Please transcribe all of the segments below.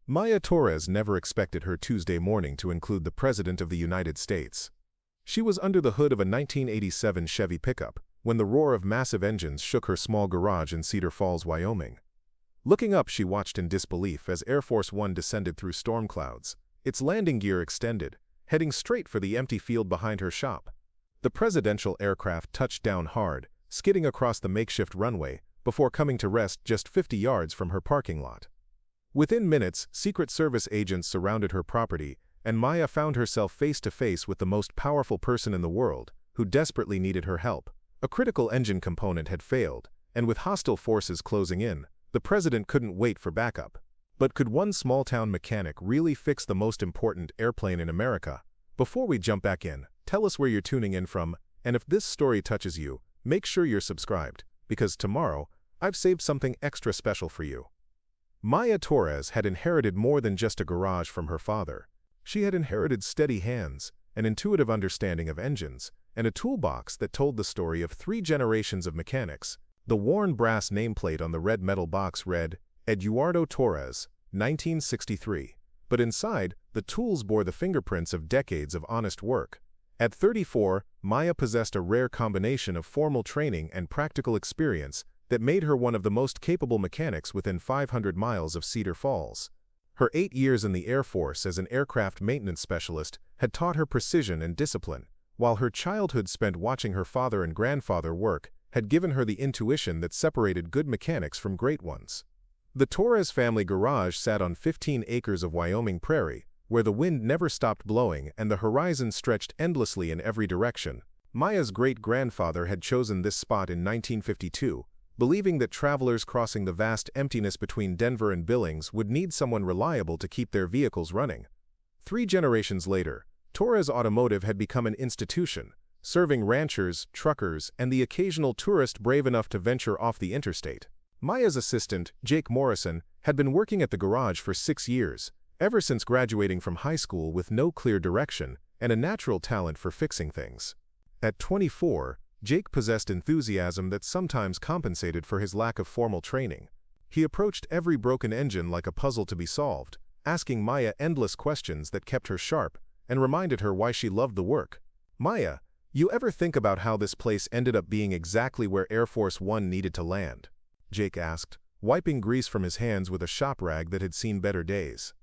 Maya Torres never expected her Tuesday morning to include the President of the United States. She was under the hood of a 1987 Chevy pickup when the roar of massive engines shook her small garage in Cedar Falls, Wyoming. Looking up, she watched in disbelief as Air Force One descended through storm clouds, its landing gear extended, heading straight for the empty field behind her shop. The presidential aircraft touched down hard, skidding across the makeshift runway before coming to rest just 50 yards from her parking lot. Within minutes, Secret Service agents surrounded her property, and Maya found herself face to face with the most powerful person in the world, who desperately needed her help. A critical engine component had failed, and with hostile forces closing in, the president couldn't wait for backup. But could one small-town mechanic really fix the most important airplane in America? Before we jump back in, tell us where you're tuning in from, and if this story touches you, make sure you're subscribed, because tomorrow, I've saved something extra special for you. Maya Torres had inherited more than just a garage from her father. She had inherited steady hands, an intuitive understanding of engines, and a toolbox that told the story of 3 generations of mechanics. The worn brass nameplate on the red metal box read, Eduardo Torres, 1963. But inside, the tools bore the fingerprints of decades of honest work. At 34, Maya possessed a rare combination of formal training and practical experience that made her one of the most capable mechanics within 500 miles of Cedar Falls. Her 8 years in the Air Force as an aircraft maintenance specialist had taught her precision and discipline, while her childhood spent watching her father and grandfather work had given her the intuition that separated good mechanics from great ones. The Torres family garage sat on 15 acres of Wyoming prairie, where the wind never stopped blowing and the horizon stretched endlessly in every direction. Maya's great-grandfather had chosen this spot in 1952, believing that travelers crossing the vast emptiness between Denver and Billings would need someone reliable to keep their vehicles running. 3 generations later, Torres Automotive had become an institution, serving ranchers, truckers, and the occasional tourist brave enough to venture off the interstate. Maya's assistant, Jake Morrison, had been working at the garage for 6 years, ever since graduating from high school with no clear direction and a natural talent for fixing things. At 24, Jake possessed enthusiasm that sometimes compensated for his lack of formal training. He approached every broken engine like a puzzle to be solved, asking Maya endless questions that kept her sharp and reminded her why she loved the work. Maya, you ever think about how this place ended up being exactly where Air Force One needed to land? Jake asked, wiping grease from his hands with a shop rag that had seen better days.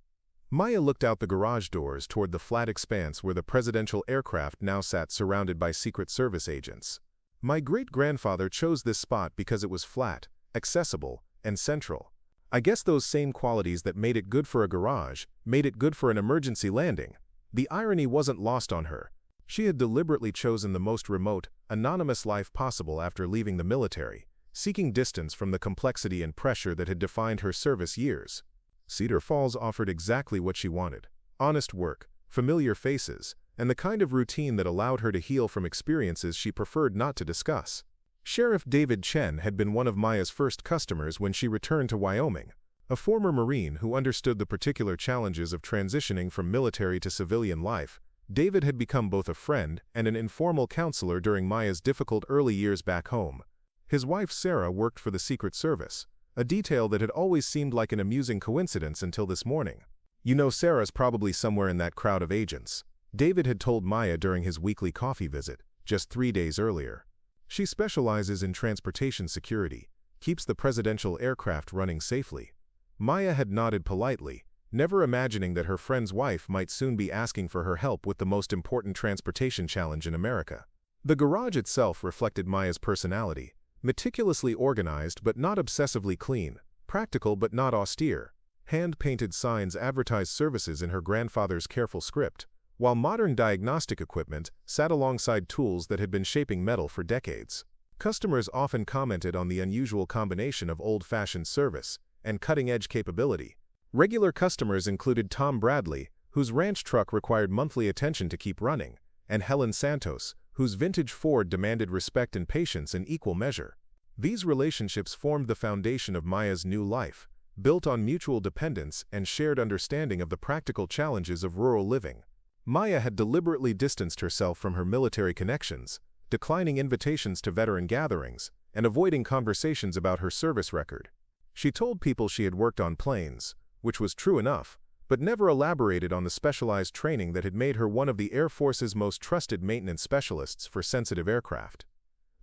Maya looked out the garage doors toward the flat expanse where the presidential aircraft now sat surrounded by Secret Service agents. My great-grandfather chose this spot because it was flat, accessible, and central. I guess those same qualities that made it good for a garage made it good for an emergency landing. The irony wasn't lost on her. She had deliberately chosen the most remote, anonymous life possible after leaving the military, seeking distance from the complexity and pressure that had defined her service years. Cedar Falls offered exactly what she wanted: honest work, familiar faces, and the kind of routine that allowed her to heal from experiences she preferred not to discuss. Sheriff David Chen had been one of Maya's first customers when she returned to Wyoming, a former Marine who understood the particular challenges of transitioning from military to civilian life. David had become both a friend and an informal counselor during Maya's difficult early years back home. His wife Sarah worked for the Secret Service, a detail that had always seemed like an amusing coincidence until this morning. You know, Sarah's probably somewhere in that crowd of agents, David had told Maya during his weekly coffee visit, just 3 days earlier. She specializes in transportation security, keeps the presidential aircraft running safely. Maya had nodded politely, never imagining that her friend's wife might soon be asking for her help with the most important transportation challenge in America. The garage itself reflected Maya's personality, meticulously organized but not obsessively clean, practical but not austere. Hand-painted signs advertised services in her grandfather's careful script, while modern diagnostic equipment sat alongside tools that had been shaping metal for decades. Customers often commented on the unusual combination of old-fashioned service and cutting-edge capability. Regular customers included Tom Bradley, whose ranch truck required monthly attention to keep running, and Helen Santos, whose vintage Ford demanded respect and patience in equal measure. These relationships formed the foundation of Maya's new life, built on mutual dependence and shared understanding of the practical challenges of rural living. Maya had deliberately distanced herself from her military connections, declining invitations to veteran gatherings, and avoiding conversations about her service record. She told people she had worked on planes, which was true enough, but never elaborated on the specialized training that had made her one of the Air Force's most trusted maintenance specialists for sensitive aircraft.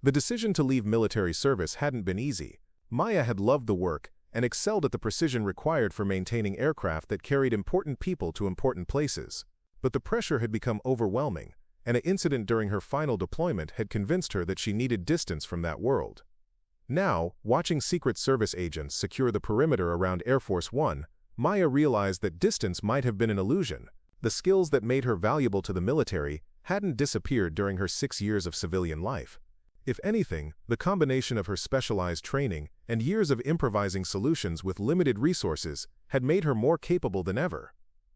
The decision to leave military service hadn't been easy. Maya had loved the work and excelled at the precision required for maintaining aircraft that carried important people to important places. But the pressure had become overwhelming, and an incident during her final deployment had convinced her that she needed distance from that world. Now, watching Secret Service agents secure the perimeter around Air Force One, Maya realized that distance might have been an illusion. The skills that made her valuable to the military hadn't disappeared during her 6 years of civilian life. If anything, the combination of her specialized training and years of improvising solutions with limited resources had made her more capable than ever.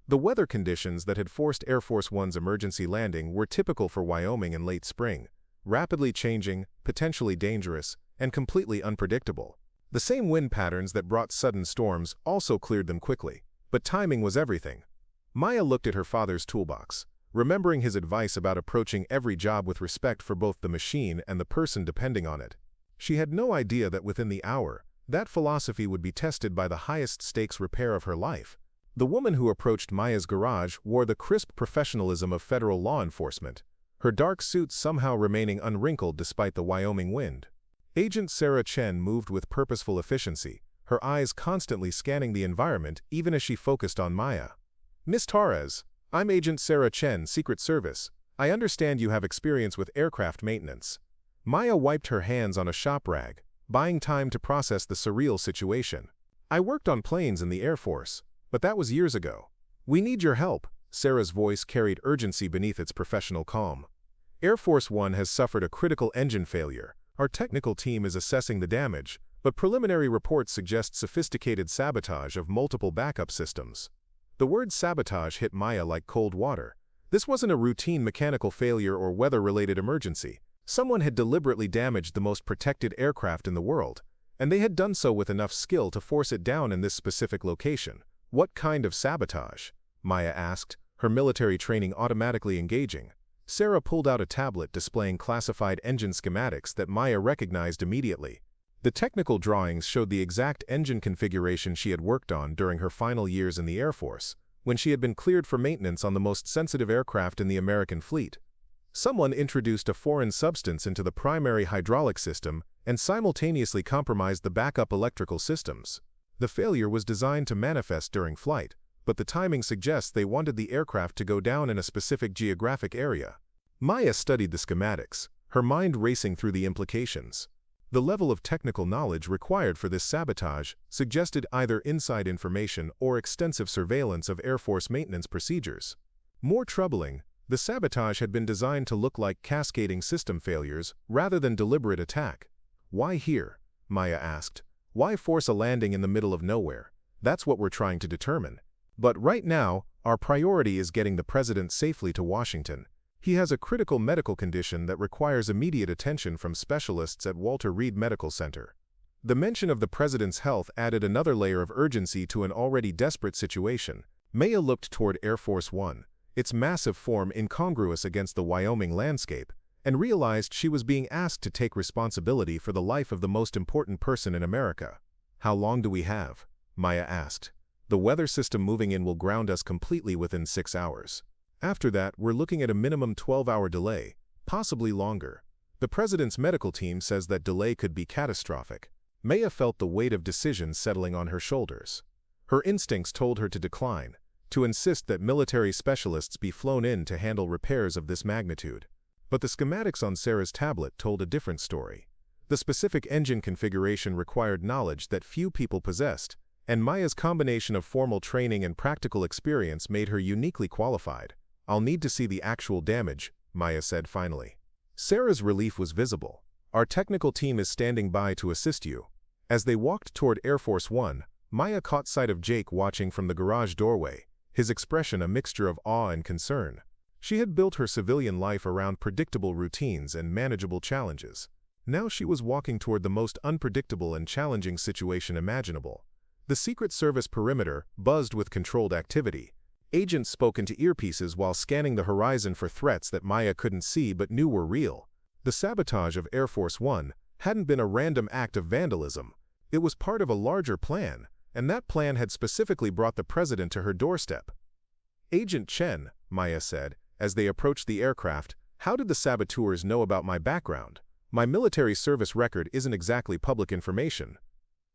The weather conditions that had forced Air Force One's emergency landing were typical for Wyoming in late spring, rapidly changing, potentially dangerous, and completely unpredictable. The same wind patterns that brought sudden storms also cleared them quickly, but timing was everything. Maya looked at her father's toolbox, remembering his advice about approaching every job with respect for both the machine and the person depending on it. She had no idea that within the hour, that philosophy would be tested by the highest stakes repair of her life. The woman who approached Maya's garage wore the crisp professionalism of federal law enforcement, her dark suit somehow remaining unwrinkled despite the Wyoming wind. Agent Sarah Chen moved with purposeful efficiency, her eyes constantly scanning the environment even as she focused on Maya. "Miss Torres, I'm Agent Sarah Chen, Secret Service. I understand you have experience with aircraft maintenance." Maya wiped her hands on a shop rag, buying time to process the surreal situation. "I worked on planes in the Air Force, but that was years ago. We need your help." Sarah's voice carried urgency beneath its professional calm. "Air Force One has suffered a critical engine failure. Our technical team is assessing the damage, but preliminary reports suggest sophisticated sabotage of multiple backup systems." The word sabotage hit Maya like cold water. This wasn't a routine mechanical failure or weather-related emergency. Someone had deliberately damaged the most protected aircraft in the world, and they had done so with enough skill to force it down in this specific location. "What kind of sabotage?" Maya asked, her military training automatically engaging. Sarah pulled out a tablet displaying classified engine schematics that Maya recognized immediately. The technical drawings showed the exact engine configuration she had worked on during her final years in the Air Force, when she had been cleared for maintenance on the most sensitive aircraft in the American fleet. Someone introduced a foreign substance into the primary hydraulic system and simultaneously compromised the backup electrical systems. The failure was designed to manifest during flight, but the timing suggests they wanted the aircraft to go down in a specific geographic area. Maya studied the schematics, her mind racing through the implications. The level of technical knowledge required for this sabotage suggested either inside information or extensive surveillance of Air Force maintenance procedures. More troubling, the sabotage had been designed to look like cascading system failures rather than deliberate attack. "Why here?" Maya asked. "Why force a landing in the middle of nowhere? That's what we're trying to determine. But right now, our priority is getting the president safely to Washington. He has a critical medical condition that requires immediate attention from specialists at Walter Reed Medical Center." The mention of the president's health added another layer of urgency to an already desperate situation. Maya looked toward Air Force One, its massive form incongruous against the Wyoming landscape, and realized she was being asked to take responsibility for the life of the most important person in America. "How long do we have?" Maya asked. "The weather system moving in will ground us completely within 6 hours. After that, we're looking at a minimum 12-hour delay, possibly longer. The president's medical team says that delay could be catastrophic." Maya felt the weight of decision settling on her shoulders. Her instincts told her to decline, to insist that military specialists be flown in to handle repairs of this magnitude. But the schematics on Sarah's tablet told a different story. The specific engine configuration required knowledge that few people possessed, and Maya's combination of formal training and practical experience made her uniquely qualified. "I'll need to see the actual damage," Maya said finally. Sarah's relief was visible. "Our technical team is standing by to assist you." As they walked toward Air Force One, Maya caught sight of Jake watching from the garage doorway, his expression a mixture of awe and concern. She had built her civilian life around predictable routines and manageable challenges. Now she was walking toward the most unpredictable and challenging situation imaginable. The Secret Service perimeter buzzed with controlled activity. Agents spoke into earpieces while scanning the horizon for threats that Maya couldn't see but knew were real. The sabotage of Air Force One hadn't been a random act of vandalism. It was part of a larger plan, and that plan had specifically brought the president to her doorstep. "Agent Chen," Maya said, as they approached the aircraft, "how did the saboteurs know about my background? My military service record isn't exactly public information."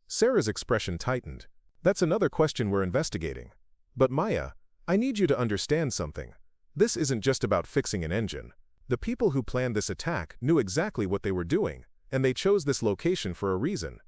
Sarah's expression tightened. "That's another question we're investigating. But Maya, I need you to understand something. This isn't just about fixing an engine. The people who planned this attack knew exactly what they were doing, and they chose this location for a reason."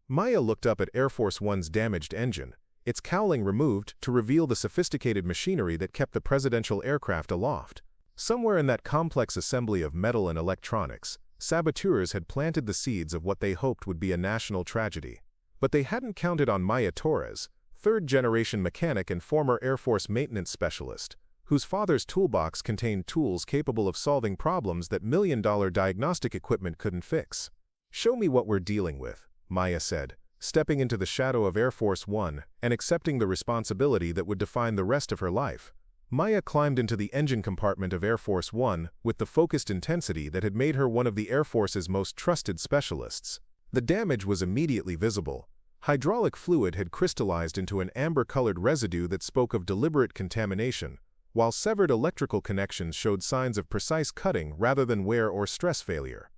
Maya looked up at Air Force One's damaged engine, its cowling removed to reveal the sophisticated machinery that kept the presidential aircraft aloft. Somewhere in that complex assembly of metal and electronics, saboteurs had planted the seeds of what they hoped would be a national tragedy. But they hadn't counted on Maya TORRES, third-generation mechanic and former Air Force maintenance specialist, whose father's toolbox contained tools capable of solving problems that million-dollar diagnostic equipment couldn't fix. "Show me what we're dealing with," Maya said, stepping into the shadow of Air Force One and accepting the responsibility that would define the rest of her life. Maya climbed into the engine compartment of Air Force One with the focused intensity that had made her one of the Air Force's most trusted specialists. The damage was immediately visible. Hydraulic fluid had crystallized into an amber-colored residue that spoke of deliberate contamination, while severed electrical connections showed signs of precise cutting rather than wear or stress failure.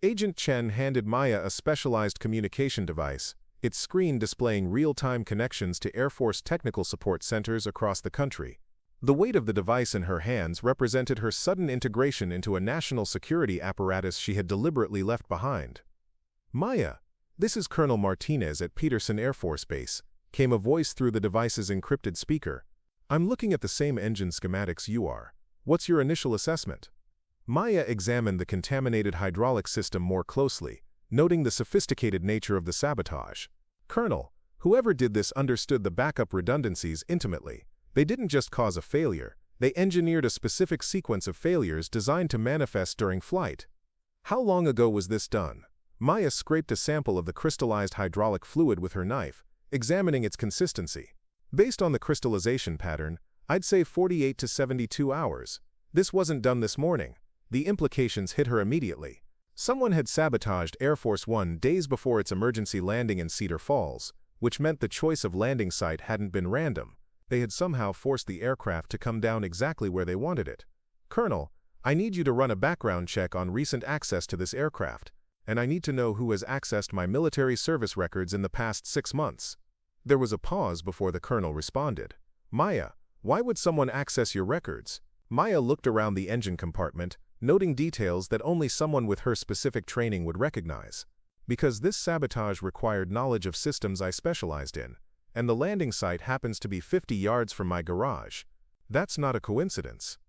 Agent Chen handed Maya a specialized communication device, its screen displaying real-time connections to Air Force technical support centers across the country. The weight of the device in her hands represented her sudden integration into a national security apparatus she had deliberately left behind. "Maya, this is Colonel Martinez at Peterson Air Force Base," came a voice through the device's encrypted speaker. "I'm looking at the same engine schematics you are. What's your initial assessment?" Maya examined the contaminated hydraulic system more closely, noting the sophisticated nature of the sabotage. "Colonel, whoever did this understood the backup redundancies intimately. They didn't just cause a failure, they engineered a specific sequence of failures designed to manifest during flight." "How long ago was this done?" Maya scraped a sample of the crystallized hydraulic fluid with her knife, examining its consistency. "Based on the crystallization pattern, I'd say 48 to 72 hours. This wasn't done this morning." The implications hit her immediately. Someone had sabotaged Air Force One days before its emergency landing in Cedar Falls, which meant the choice of landing site hadn't been random. They had somehow forced the aircraft to come down exactly where they wanted it. "Colonel, I need you to run a background check on recent access to this aircraft, and I need to know who has accessed my military service records in the past 6 months. There was a pause before the colonel responded. "Maya, why would someone access your records?" Maya looked around the engine compartment, noting details that only someone with her specific training would recognize. "Because this sabotage required knowledge of systems I specialized in, and the landing site happens to be 50 yards from my garage. That's not a coincidence."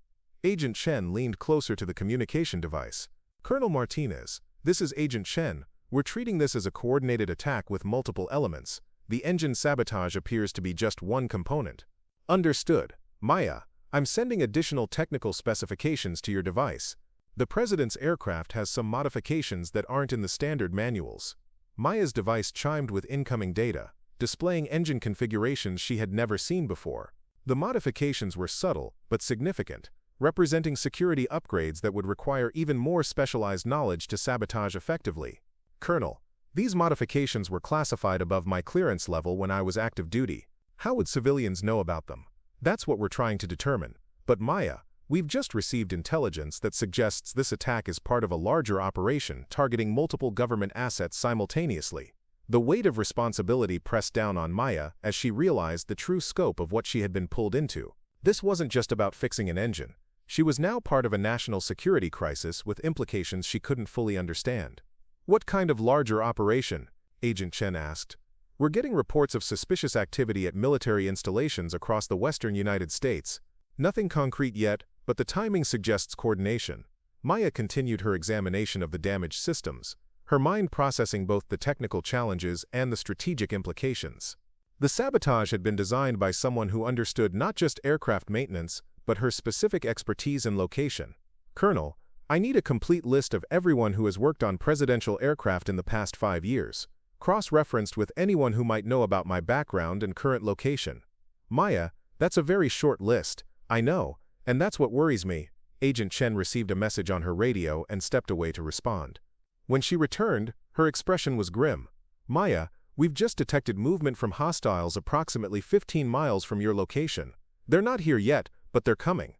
Agent Chen leaned closer to the communication device. "Colonel Martinez, this is Agent Chen. We're treating this as a coordinated attack with multiple elements. The engine sabotage appears to be just one component." "Understood. Maya, I'm sending additional technical specifications to your device. The President's aircraft has some modifications that aren't in the standard manuals." Maya's device chimed with incoming data, displaying engine configurations she had never seen before. The modifications were subtle but significant, representing security upgrades that would require even more specialized knowledge to sabotage effectively. "Colonel, these modifications were classified above my clearance level when I was active duty. How would civilians know about them? That's what we're trying to determine. But Maya, we've just received intelligence that suggests this attack is part of a larger operation targeting multiple government assets simultaneously." The weight of responsibility pressed down on Maya as she realized the true scope of what she had been pulled into. This wasn't just about fixing an engine. She was now part of a national security crisis with implications she couldn't fully understand. "What kind of larger operation?" Agent Chen asked. "We're getting reports of suspicious activity at military installations across the western United States. Nothing concrete yet, but the timing suggests coordination." Maya continued her examination of the damaged systems, her mind processing both the technical challenges and the strategic implications. The sabotage had been designed by someone who understood not just aircraft maintenance, but her specific expertise in location. "Colonel, I need a complete list of everyone who has worked on presidential aircraft in the past 5 years, cross-referenced with anyone who might know about my background and current location." "Maya, that's a very short list. I know, and that's what worries me." Agent Chen received a message on her radio and stepped away to respond. When she returned, her expression was grim. "Maya, We've just detected movement from hostiles approximately 15 miles from your location. They're not here yet, but they're coming."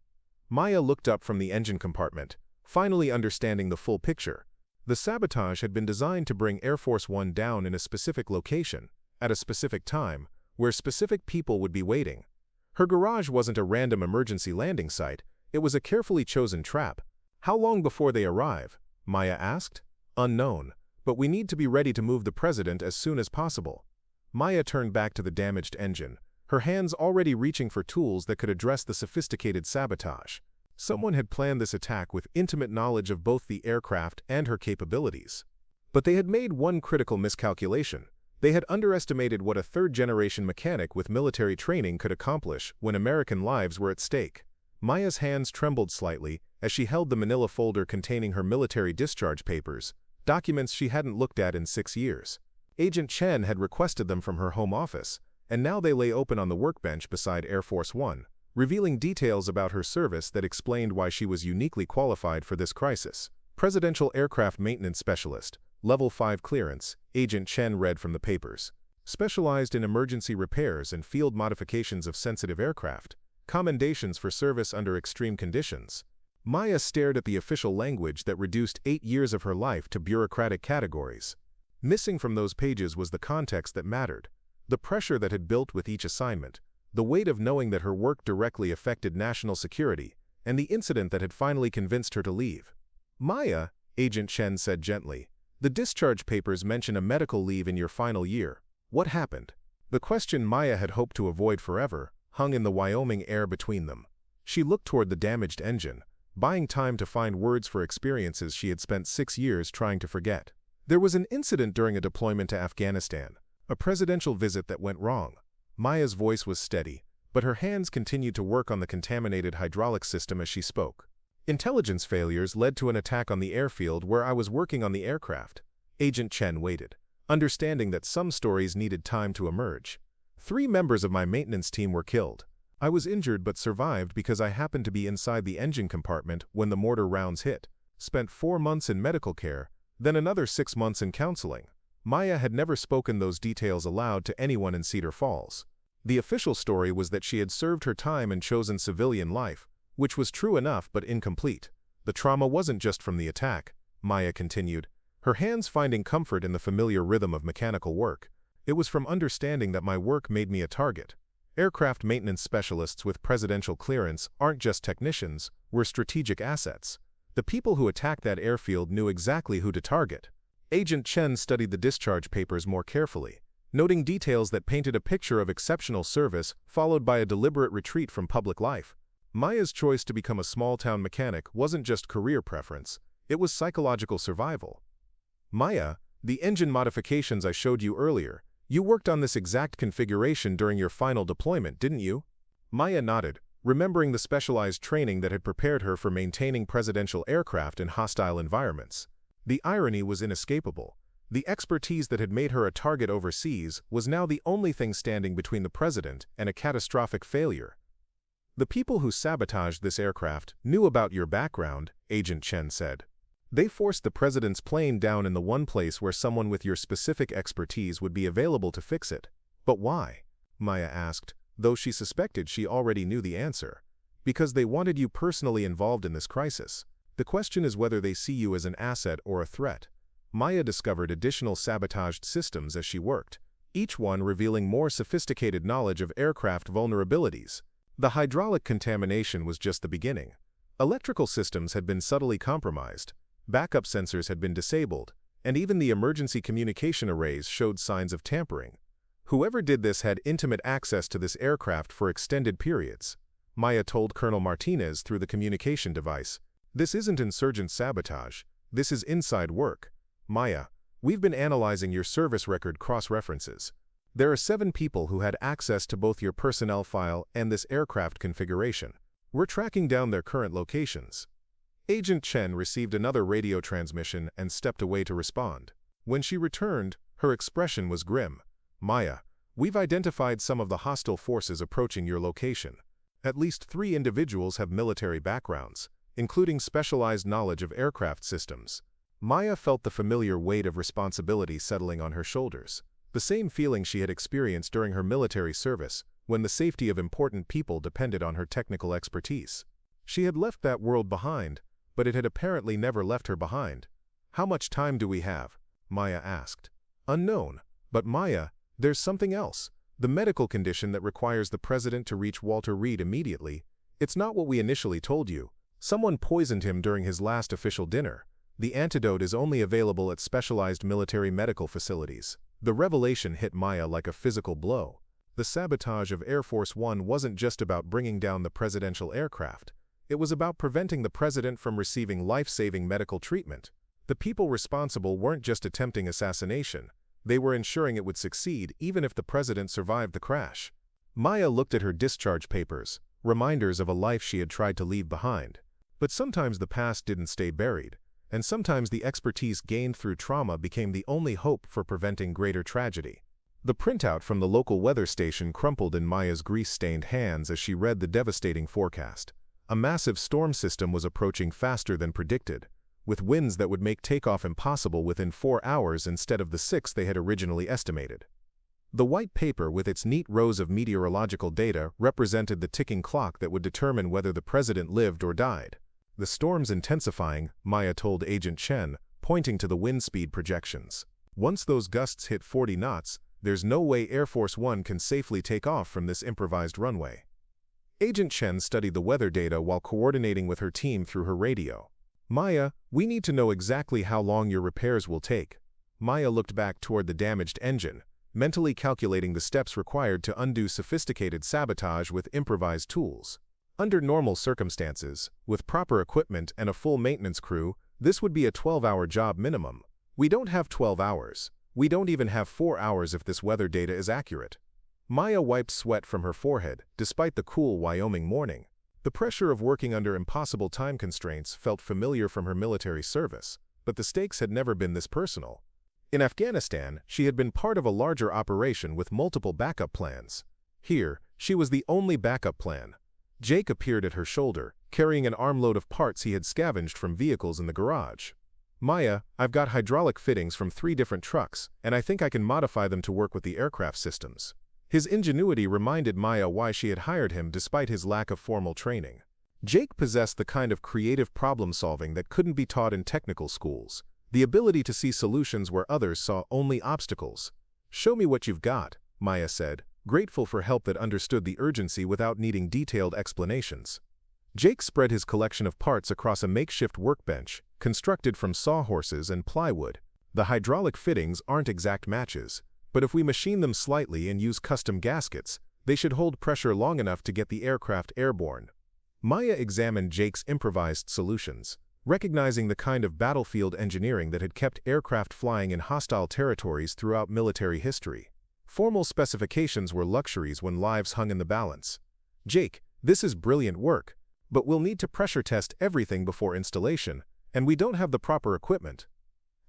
Maya looked up from the engine compartment, finally understanding the full picture. The sabotage had been designed to bring Air Force One down in a specific location, at a specific time, where specific people would be waiting. Her garage wasn't a random emergency landing site, it was a carefully chosen trap. "How long before they arrive?" Maya asked. "Unknown, but we need to be ready to move the president as soon as possible." Maya turned back to the damaged engine, her hands already reaching for tools that could address the sophisticated sabotage. Someone had planned this attack with intimate knowledge of both the aircraft and her capabilities. But they had made one critical miscalculation. They had underestimated what a third-generation mechanic with military training could accomplish when American lives were at stake. Maya's hands trembled slightly as she held the manila folder containing her military discharge papers, documents she hadn't looked at in 6 years. Agent Chen had requested them from her home office, and now they lay open on the workbench beside Air Force One, revealing details about her service that explained why she was uniquely qualified for this crisis. "Presidential Aircraft Maintenance Specialist, Level 5 clearance," Agent Chen read from the papers. "Specialized in emergency repairs and field modifications of sensitive aircraft. Commendations for service under extreme conditions." Maya stared at the official language that reduced 8 years of her life to bureaucratic categories. Missing from those pages was the context that mattered, the pressure that had built with each assignment, the weight of knowing that her work directly affected national security, and the incident that had finally convinced her to leave. "Maya," Agent Chen said gently, "the discharge papers mention a medical leave in your final year. What happened?" The question Maya had hoped to avoid forever hung in the Wyoming air between them. She looked toward the damaged engine, buying time to find words for experiences she had spent 6 years trying to forget. "There was an incident during a deployment to Afghanistan, a presidential visit that went wrong." Maya's voice was steady, but her hands continued to work on the contaminated hydraulic system as she spoke. "Intelligence failures led to an attack on the airfield where I was working on the aircraft." Agent Chen waited, understanding that some stories needed time to emerge. 3 members of my maintenance team were killed. I was injured but survived because I happened to be inside the engine compartment when the mortar rounds hit. Spent 4 months in medical care, then another 6 months in counseling." Maya had never spoken those details aloud to anyone in Cedar Falls. The official story was that she had served her time and chosen civilian life, which was true enough but incomplete. "The trauma wasn't just from the attack," Maya continued, her hands finding comfort in the familiar rhythm of mechanical work. "It was from understanding that my work made me a target. Aircraft maintenance specialists with presidential clearance aren't just technicians, we're strategic assets. The people who attacked that airfield knew exactly who to target." Agent Chen studied the discharge papers more carefully, noting details that painted a picture of exceptional service followed by a deliberate retreat from public life. Maya's choice to become a small-town mechanic wasn't just career preference, it was psychological survival. "Maya, the engine modifications I showed you earlier, you worked on this exact configuration during your final deployment, didn't you?" Maya nodded, remembering the specialized training that had prepared her for maintaining presidential aircraft in hostile environments. The irony was inescapable. The expertise that had made her a target overseas was now the only thing standing between the president and a catastrophic failure. "The people who sabotaged this aircraft knew about your background," Agent Chen said. "They forced the president's plane down in the one place where someone with your specific expertise would be available to fix it. But why?" Maya asked, though she suspected she already knew the answer. "Because they wanted you personally involved in this crisis. The question is whether they see you as an asset or a threat." Maya discovered additional sabotaged systems as she worked, each one revealing more sophisticated knowledge of aircraft vulnerabilities. The hydraulic contamination was just the beginning. Electrical systems had been subtly compromised, backup sensors had been disabled, and even the emergency communication arrays showed signs of tampering. Whoever did this had intimate access to this aircraft for extended periods. Maya told Colonel Martinez through the communication device, "This isn't insurgent sabotage, this is inside work. Maya, we've been analyzing your service record cross-references. There are 7 people who had access to both your personnel file and this aircraft configuration. We're tracking down their current locations." Agent Chen received another radio transmission and stepped away to respond. When she returned, her expression was grim. "Maya, we've identified some of the hostile forces approaching your location. At least 3 individuals have military backgrounds, including specialized knowledge of aircraft systems." Maya felt the familiar weight of responsibility settling on her shoulders. the same feeling she had experienced during her military service, when the safety of important people depended on her technical expertise. She had left that world behind, but it had apparently never left her behind. "How much time do we have?" Maya asked. "Unknown. But Maya, there's something else. The medical condition that requires the president to reach Walter Reed immediately. It's not what we initially told you. Someone poisoned him during his last official dinner. The antidote is only available at specialized military medical facilities." The revelation hit Maya like a physical blow. The sabotage of Air Force One wasn't just about bringing down the presidential aircraft. It was about preventing the president from receiving life-saving medical treatment. The people responsible weren't just attempting assassination. They were ensuring it would succeed even if the president survived the crash. Maya looked at her discharge papers, reminders of a life she had tried to leave behind. But sometimes the past didn't stay buried, and sometimes the expertise gained through trauma became the only hope for preventing greater tragedy. The printout from the local weather station crumpled in Maya's grease-stained hands as she read the devastating forecast. A massive storm system was approaching faster than predicted, with winds that would make takeoff impossible within 4 hours instead of the 6 they had originally estimated. The white paper with its neat rows of meteorological data represented the ticking clock that would determine whether the president lived or died. "The storm's intensifying," Maya told Agent Chen, pointing to the wind speed projections. "Once those gusts hit 40 knots, there's no way Air Force One can safely take off from this improvised runway." Agent Chen studied the weather data while coordinating with her team through her radio. "Maya, we need to know exactly how long your repairs will take." Maya looked back toward the damaged engine, mentally calculating the steps required to undo sophisticated sabotage with improvised tools. Under normal circumstances, with proper equipment and a full maintenance crew, this would be a 12-hour job minimum. We don't have 12 hours. We don't even have 4 hours if this weather data is accurate. Maya wiped sweat from her forehead, despite the cool Wyoming morning. The pressure of working under impossible time constraints felt familiar from her military service, but the stakes had never been this personal. In Afghanistan, she had been part of a larger operation with multiple backup plans. Here, she was the only backup plan. Jake appeared at her shoulder, carrying an armload of parts he had scavenged from vehicles in the garage. "Maya, I've got hydraulic fittings from 3 different trucks, and I think I can modify them to work with the aircraft systems." His ingenuity reminded Maya why she had hired him despite his lack of formal training. Jake possessed the kind of creative problem-solving that couldn't be taught in technical schools, the ability to see solutions where others saw only obstacles. "Show me what you've got," Maya said, grateful for help that understood the urgency without needing detailed explanations. Jake spread his collection of parts across a makeshift workbench, constructed from sawhorses and plywood. "The hydraulic fittings aren't exact matches, but if we machine them slightly and use custom gaskets, they should hold pressure long enough to get the aircraft airborne." Maya examined Jake's improvised solutions, recognizing the kind of battlefield engineering that had kept aircraft flying in hostile territories throughout military history. Formal specifications were luxuries when lives hung in the balance. "Jake, this is brilliant work, but we'll need to pressure test everything before installation, and we don't have the proper equipment."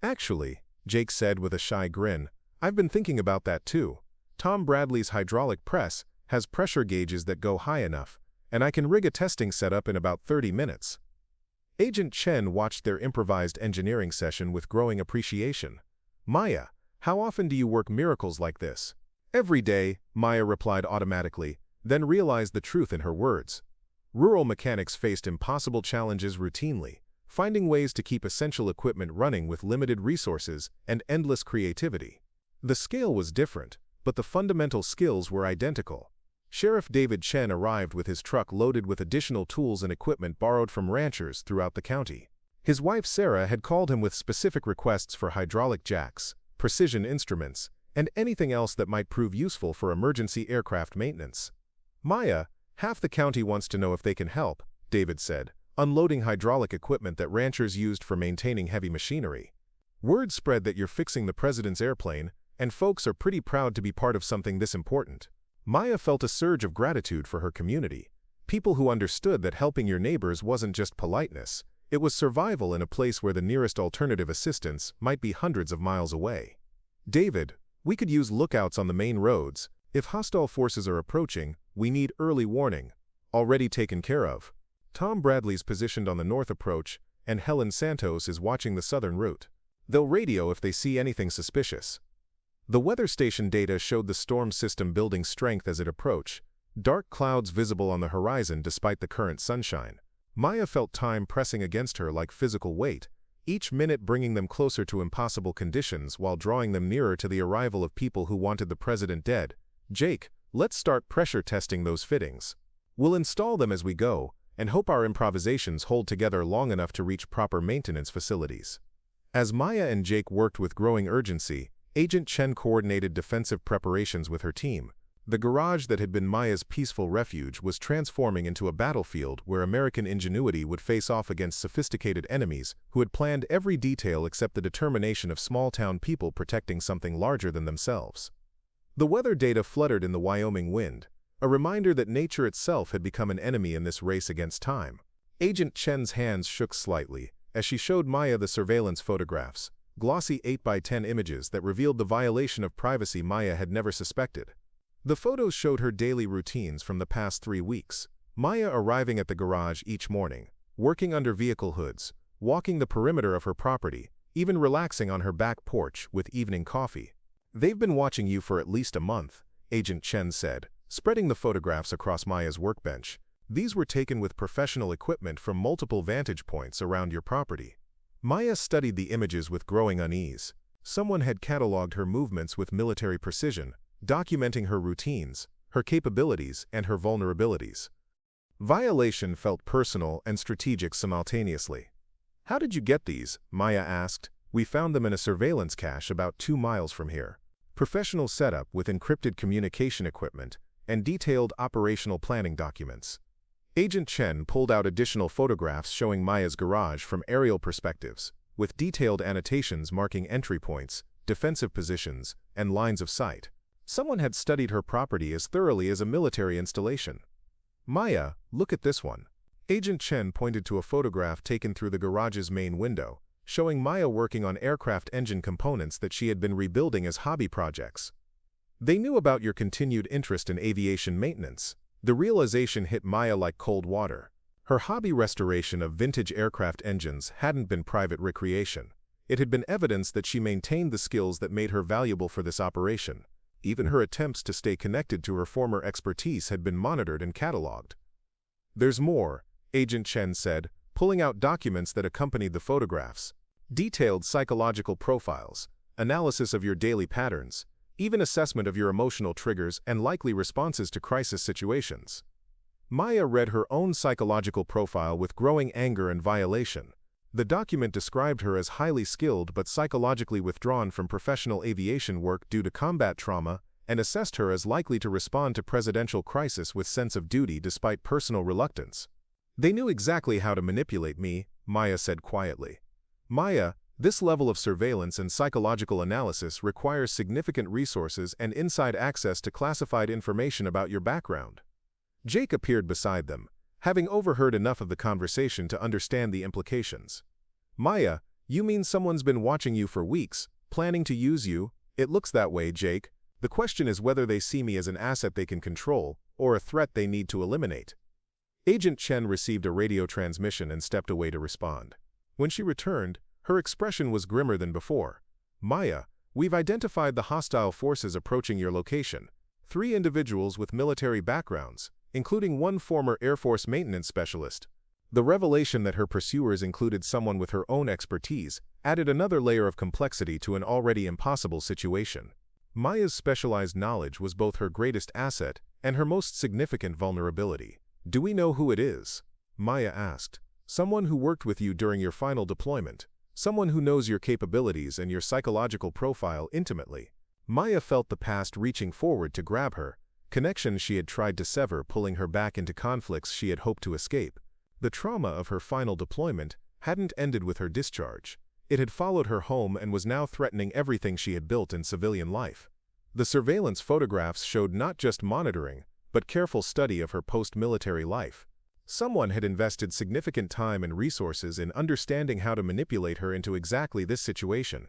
"Actually," Jake said with a shy grin, "I've been thinking about that too. Tom Bradley's hydraulic press has pressure gauges that go high enough, and I can rig a testing setup in about 30 minutes. Agent Chen watched their improvised engineering session with growing appreciation. "Maya, how often do you work miracles like this?" "Every day," Maya replied automatically, then realized the truth in her words. Rural mechanics faced impossible challenges routinely, finding ways to keep essential equipment running with limited resources and endless creativity. The scale was different, but the fundamental skills were identical. Sheriff David Chen arrived with his truck loaded with additional tools and equipment borrowed from ranchers throughout the county. His wife Sarah had called him with specific requests for hydraulic jacks, precision instruments, and anything else that might prove useful for emergency aircraft maintenance. "Maya, half the county wants to know if they can help," David said, unloading hydraulic equipment that ranchers used for maintaining heavy machinery. "Word spread that you're fixing the president's airplane, and folks are pretty proud to be part of something this important." Maya felt a surge of gratitude for her community. People who understood that helping your neighbors wasn't just politeness, it was survival in a place where the nearest alternative assistance might be hundreds of miles away. "David, we could use lookouts on the main roads. If hostile forces are approaching, we need early warning." "Already taken care of. Tom Bradley's positioned on the north approach, and Helen Santos is watching the southern route. They'll radio if they see anything suspicious." The weather station data showed the storm system building strength as it approached, dark clouds visible on the horizon despite the current sunshine. Maya felt time pressing against her like physical weight, each minute bringing them closer to impossible conditions while drawing them nearer to the arrival of people who wanted the president dead. "Jake, let's start pressure testing those fittings. We'll install them as we go, and hope our improvisations hold together long enough to reach proper maintenance facilities." As Maya and Jake worked with growing urgency, Agent Chen coordinated defensive preparations with her team. The garage that had been Maya's peaceful refuge was transforming into a battlefield where American ingenuity would face off against sophisticated enemies who had planned every detail except the determination of small-town people protecting something larger than themselves. The weather data fluttered in the Wyoming wind, a reminder that nature itself had become an enemy in this race against time. Agent Chen's hands shook slightly as she showed Maya the surveillance photographs, glossy 8x10 images that revealed the violation of privacy Maya had never suspected. The photos showed her daily routines from the past 3 weeks, Maya arriving at the garage each morning, working under vehicle hoods, walking the perimeter of her property, even relaxing on her back porch with evening coffee. "They've been watching you for at least a month," Agent Chen said, spreading the photographs across Maya's workbench. "These were taken with professional equipment from multiple vantage points around your property." Maya studied the images with growing unease. Someone had cataloged her movements with military precision, documenting her routines, her capabilities, and her vulnerabilities. Violation felt personal and strategic simultaneously. "How did you get these?" Maya asked. "We found them in a surveillance cache about 2 miles from here. Professional setup with encrypted communication equipment and detailed operational planning documents." Agent Chen pulled out additional photographs showing Maya's garage from aerial perspectives, with detailed annotations marking entry points, defensive positions, and lines of sight. Someone had studied her property as thoroughly as a military installation. "Maya, look at this one." Agent Chen pointed to a photograph taken through the garage's main window, showing Maya working on aircraft engine components that she had been rebuilding as hobby projects. "They knew about your continued interest in aviation maintenance." The realization hit Maya like cold water. Her hobby restoration of vintage aircraft engines hadn't been private recreation. It had been evidence that she maintained the skills that made her valuable for this operation. Even her attempts to stay connected to her former expertise had been monitored and cataloged. "There's more," Agent Chen said, pulling out documents that accompanied the photographs. "Detailed psychological profiles, analysis of your daily patterns, even assessment of your emotional triggers and likely responses to crisis situations." Maya read her own psychological profile with growing anger and violation. The document described her as highly skilled but psychologically withdrawn from professional aviation work due to combat trauma, and assessed her as likely to respond to presidential crisis with sense of duty despite personal reluctance. "They knew exactly how to manipulate me," Maya said quietly. "Maya, this level of surveillance and psychological analysis requires significant resources and inside access to classified information about your background." Jake appeared beside them, having overheard enough of the conversation to understand the implications. "Maya, you mean someone's been watching you for weeks, planning to use you?" "It looks that way, Jake. The question is whether they see me as an asset they can control, or a threat they need to eliminate." Agent Chen received a radio transmission and stepped away to respond. When she returned, her expression was grimmer than before. "Maya, we've identified the hostile forces approaching your location. 3 individuals with military backgrounds, including one former Air Force maintenance specialist." The revelation that her pursuers included someone with her own expertise added another layer of complexity to an already impossible situation. Maya's specialized knowledge was both her greatest asset and her most significant vulnerability. "Do we know who it is?" Maya asked. "Someone who worked with you during your final deployment. Someone who knows your capabilities and your psychological profile intimately." Maya felt the past reaching forward to grab her, connections she had tried to sever pulling her back into conflicts she had hoped to escape. The trauma of her final deployment hadn't ended with her discharge. It had followed her home and was now threatening everything she had built in civilian life. The surveillance photographs showed not just monitoring, but careful study of her post-military life. Someone had invested significant time and resources in understanding how to manipulate her into exactly this situation.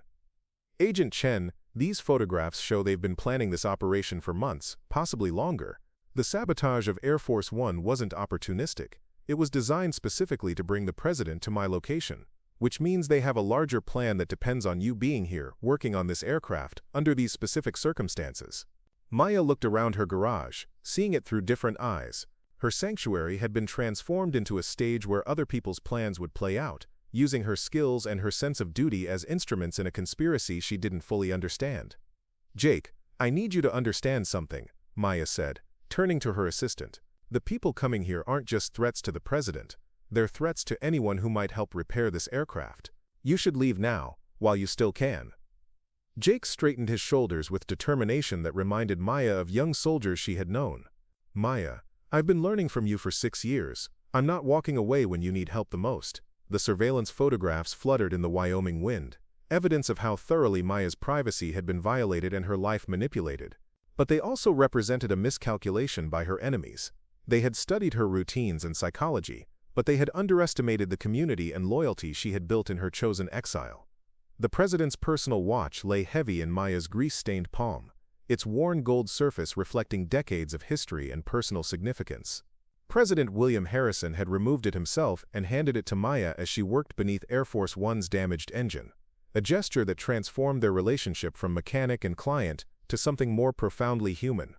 "Agent Chen, these photographs show they've been planning this operation for months, possibly longer. The sabotage of Air Force One wasn't opportunistic. It was designed specifically to bring the president to my location." which means they have a larger plan that depends on you being here, working on this aircraft, under these specific circumstances. Maya looked around her garage, seeing it through different eyes. Her sanctuary had been transformed into a stage where other people's plans would play out, using her skills and her sense of duty as instruments in a conspiracy she didn't fully understand. "Jake, I need you to understand something," Maya said, turning to her assistant. "The people coming here aren't just threats to the president. They're threats to anyone who might help repair this aircraft. You should leave now, while you still can." Jake straightened his shoulders with determination that reminded Maya of young soldiers she had known. "Maya, I've been learning from you for 6 years. I'm not walking away when you need help the most." The surveillance photographs fluttered in the Wyoming wind, evidence of how thoroughly Maya's privacy had been violated and her life manipulated. But they also represented a miscalculation by her enemies. They had studied her routines and psychology, but they had underestimated the community and loyalty she had built in her chosen exile. The president's personal watch lay heavy in Maya's grease-stained palm, its worn gold surface reflecting decades of history and personal significance. President William Harrison had removed it himself and handed it to Maya as she worked beneath Air Force One's damaged engine, a gesture that transformed their relationship from mechanic and client to something more profoundly human.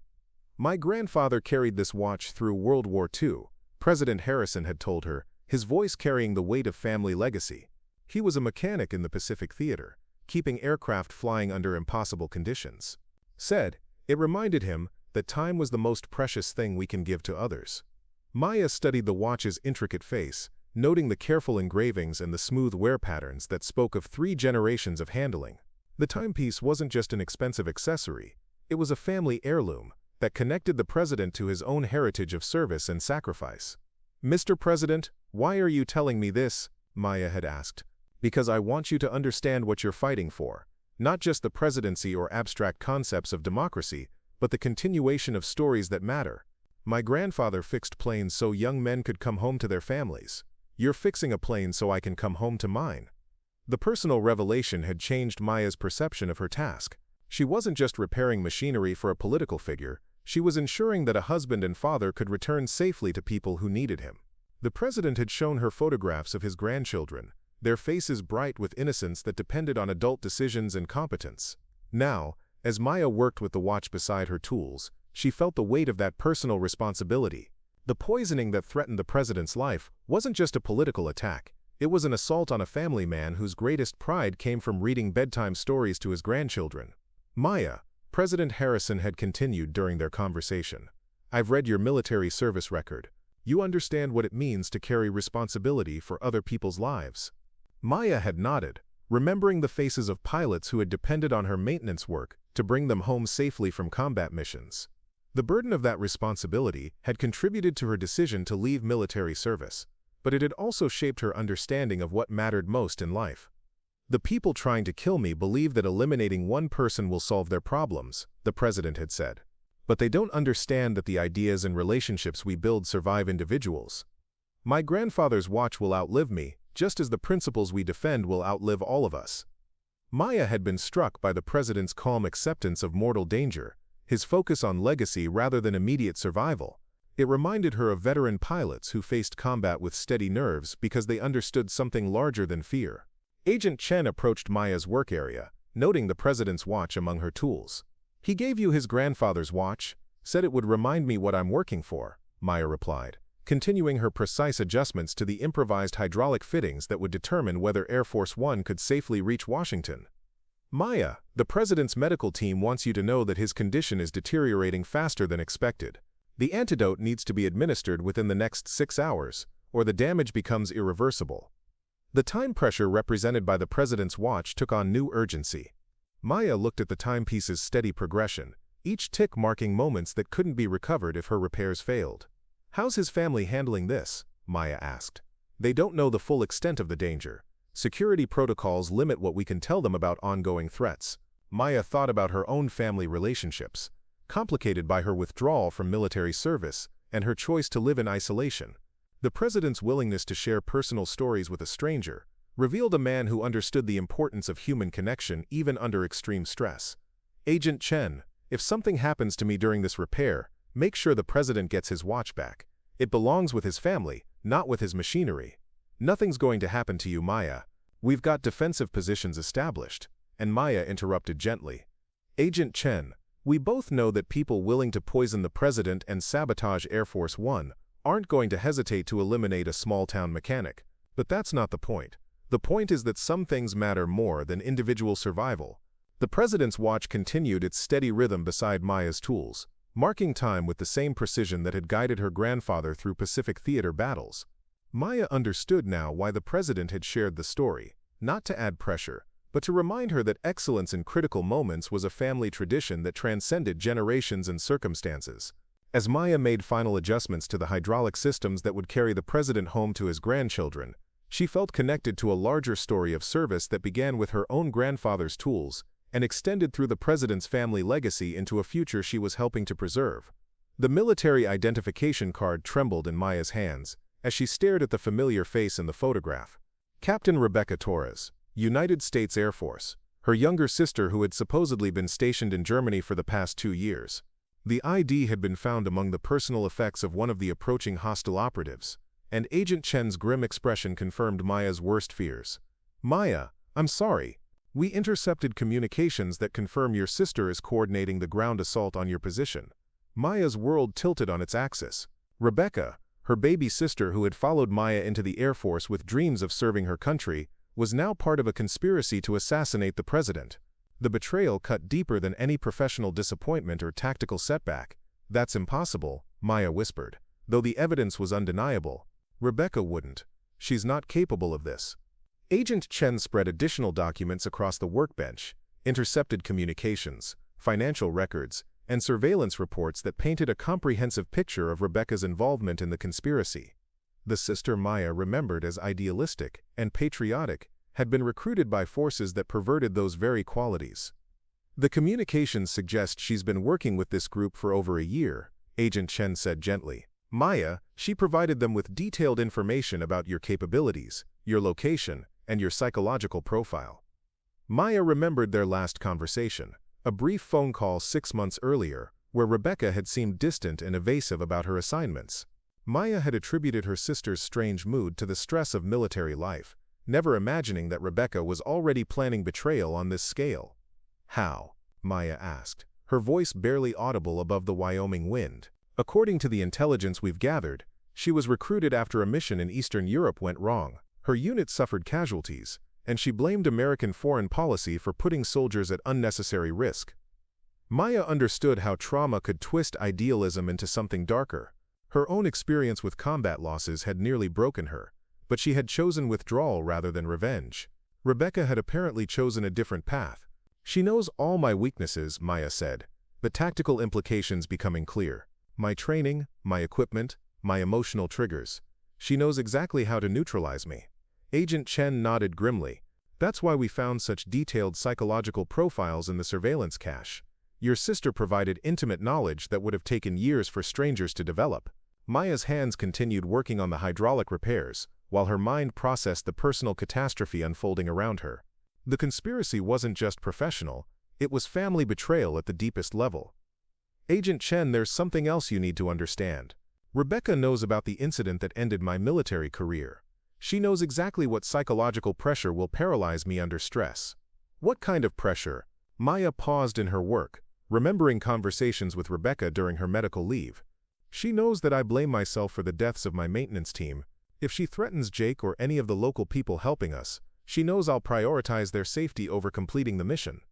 "My grandfather carried this watch through World War II," President Harrison had told her, his voice carrying the weight of family legacy. He was a mechanic in the Pacific Theater, keeping aircraft flying under impossible conditions. Said, it reminded him that time was the most precious thing we can give to others. Maya studied the watch's intricate face, noting the careful engravings and the smooth wear patterns that spoke of 3 generations of handling. The timepiece wasn't just an expensive accessory, it was a family heirloom that connected the president to his own heritage of service and sacrifice. "Mr. President, why are you telling me this?" Maya had asked. "Because I want you to understand what you're fighting for, not just the presidency or abstract concepts of democracy, but the continuation of stories that matter. My grandfather fixed planes so young men could come home to their families. You're fixing a plane so I can come home to mine." The personal revelation had changed Maya's perception of her task. She wasn't just repairing machinery for a political figure, she was ensuring that a husband and father could return safely to people who needed him. The president had shown her photographs of his grandchildren, their faces bright with innocence that depended on adult decisions and competence. Now, as Maya worked with the watch beside her tools, she felt the weight of that personal responsibility. The poisoning that threatened the president's life wasn't just a political attack. It was an assault on a family man whose greatest pride came from reading bedtime stories to his grandchildren. "Maya," President Harrison had continued during their conversation, "I've read your military service record. You understand what it means to carry responsibility for other people's lives." Maya had nodded, remembering the faces of pilots who had depended on her maintenance work to bring them home safely from combat missions. The burden of that responsibility had contributed to her decision to leave military service, but it had also shaped her understanding of what mattered most in life. "The people trying to kill me believe that eliminating one person will solve their problems," the president had said. "But they don't understand that the ideas and relationships we build survive individuals. My grandfather's watch will outlive me, just as the principles we defend will outlive all of us." Maya had been struck by the president's calm acceptance of mortal danger, his focus on legacy rather than immediate survival. It reminded her of veteran pilots who faced combat with steady nerves because they understood something larger than fear. Agent Chen approached Maya's work area, noting the president's watch among her tools. "He gave you his grandfather's watch, said it would remind me what I'm working for," Maya replied, continuing her precise adjustments to the improvised hydraulic fittings that would determine whether Air Force One could safely reach Washington. "Maya, the president's medical team wants you to know that his condition is deteriorating faster than expected. The antidote needs to be administered within the next 6 hours, or the damage becomes irreversible." The time pressure represented by the president's watch took on new urgency. Maya looked at the timepiece's steady progression, each tick marking moments that couldn't be recovered if her repairs failed. "How's his family handling this?" Maya asked. "They don't know the full extent of the danger. Security protocols limit what we can tell them about ongoing threats." Maya thought about her own family relationships, complicated by her withdrawal from military service and her choice to live in isolation. The president's willingness to share personal stories with a stranger revealed a man who understood the importance of human connection even under extreme stress. "Agent Chen, if something happens to me during this repair, make sure the president gets his watch back. It belongs with his family, not with his machinery." "Nothing's going to happen to you, Maya. We've got defensive positions established, and Maya interrupted gently. Agent Chen, we both know that people willing to poison the president and sabotage Air Force One aren't going to hesitate to eliminate a small-town mechanic. But that's not the point. The point is that some things matter more than individual survival. The president's watch continued its steady rhythm beside Maya's tools, marking time with the same precision that had guided her grandfather through Pacific theater battles. Maya understood now why the president had shared the story, not to add pressure, but to remind her that excellence in critical moments was a family tradition that transcended generations and circumstances. As Maya made final adjustments to the hydraulic systems that would carry the president home to his grandchildren, she felt connected to a larger story of service that began with her own grandfather's tools and extended through the president's family legacy into a future she was helping to preserve. The military identification card trembled in Maya's hands as she stared at the familiar face in the photograph. Captain Rebecca Torres, United States Air Force, her younger sister who had supposedly been stationed in Germany for the past 2 years. The ID had been found among the personal effects of one of the approaching hostile operatives, and Agent Chen's grim expression confirmed Maya's worst fears. Maya, I'm sorry. We intercepted communications that confirm your sister is coordinating the ground assault on your position. Maya's world tilted on its axis. Rebecca, her baby sister who had followed Maya into the Air Force with dreams of serving her country, was now part of a conspiracy to assassinate the president. The betrayal cut deeper than any professional disappointment or tactical setback. That's impossible, Maya whispered. Though the evidence was undeniable, Rebecca wouldn't. She's not capable of this. Agent Chen spread additional documents across the workbench, intercepted communications, financial records, and surveillance reports that painted a comprehensive picture of Rebecca's involvement in the conspiracy. The sister Maya, remembered as idealistic and patriotic, had been recruited by forces that perverted those very qualities. The communications suggest she's been working with this group for over a year, Agent Chen said gently. Maya, she provided them with detailed information about your capabilities, your location, and your psychological profile. Maya remembered their last conversation, a brief phone call 6 months earlier, where Rebecca had seemed distant and evasive about her assignments. Maya had attributed her sister's strange mood to the stress of military life, never imagining that Rebecca was already planning betrayal on this scale. How? Maya asked, her voice barely audible above the Wyoming wind. According to the intelligence we've gathered, she was recruited after a mission in Eastern Europe went wrong. Her unit suffered casualties, and she blamed American foreign policy for putting soldiers at unnecessary risk. Maya understood how trauma could twist idealism into something darker. Her own experience with combat losses had nearly broken her, but she had chosen withdrawal rather than revenge. Rebecca had apparently chosen a different path. She knows all my weaknesses, Maya said, the tactical implications becoming clear. My training, my equipment, my emotional triggers. She knows exactly how to neutralize me. Agent Chen nodded grimly. That's why we found such detailed psychological profiles in the surveillance cache. Your sister provided intimate knowledge that would have taken years for strangers to develop. Maya's hands continued working on the hydraulic repairs, while her mind processed the personal catastrophe unfolding around her. The conspiracy wasn't just professional, it was family betrayal at the deepest level. Agent Chen, there's something else you need to understand. Rebecca knows about the incident that ended my military career. She knows exactly what psychological pressure will paralyze me under stress. What kind of pressure? Maya paused in her work, remembering conversations with Rebecca during her medical leave. She knows that I blame myself for the deaths of my maintenance team. If she threatens Jake or any of the local people helping us, she knows I'll prioritize their safety over completing the mission.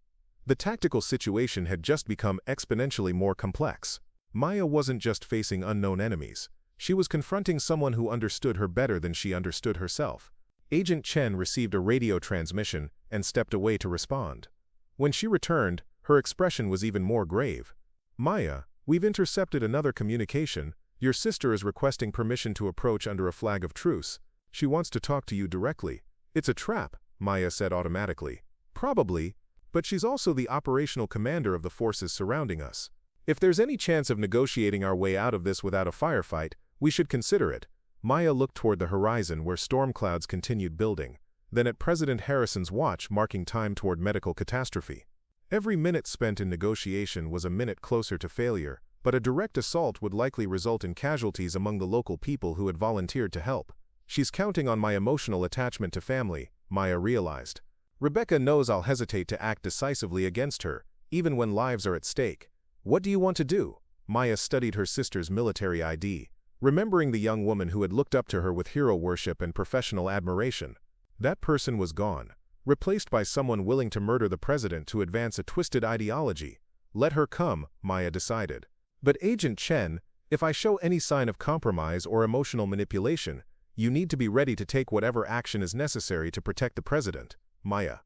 The tactical situation had just become exponentially more complex. Maya wasn't just facing unknown enemies. She was confronting someone who understood her better than she understood herself. Agent Chen received a radio transmission and stepped away to respond. When she returned, her expression was even more grave. Maya, we've intercepted another communication. Your sister is requesting permission to approach under a flag of truce. She wants to talk to you directly. It's a trap, Maya said automatically. Probably, but she's also the operational commander of the forces surrounding us. If there's any chance of negotiating our way out of this without a firefight, we should consider it. Maya looked toward the horizon where storm clouds continued building, then at President Harrison's watch marking time toward medical catastrophe. Every minute spent in negotiation was a minute closer to failure, but a direct assault would likely result in casualties among the local people who had volunteered to help. She's counting on my emotional attachment to family, Maya realized. Rebecca knows I'll hesitate to act decisively against her, even when lives are at stake. What do you want to do? Maya studied her sister's military ID, remembering the young woman who had looked up to her with hero worship and professional admiration. That person was gone, replaced by someone willing to murder the president to advance a twisted ideology. Let her come, Maya decided. But Agent Chen, if I show any sign of compromise or emotional manipulation, you need to be ready to take whatever action is necessary to protect the president. Maya.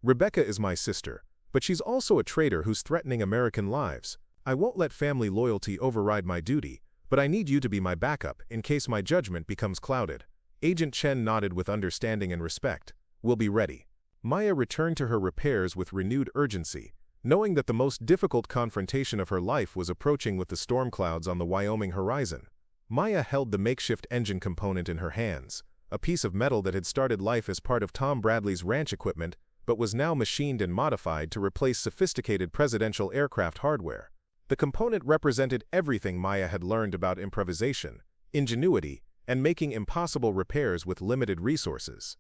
Rebecca is my sister, but she's also a traitor who's threatening American lives. I won't let family loyalty override my duty, but I need you to be my backup in case my judgment becomes clouded. Agent Chen nodded with understanding and respect. We'll be ready. Maya returned to her repairs with renewed urgency, knowing that the most difficult confrontation of her life was approaching with the storm clouds on the Wyoming horizon. Maya held the makeshift engine component in her hands, a piece of metal that had started life as part of Tom Bradley's ranch equipment but was now machined and modified to replace sophisticated presidential aircraft hardware. The component represented everything Maya had learned about improvisation, ingenuity, and making impossible repairs with limited resources.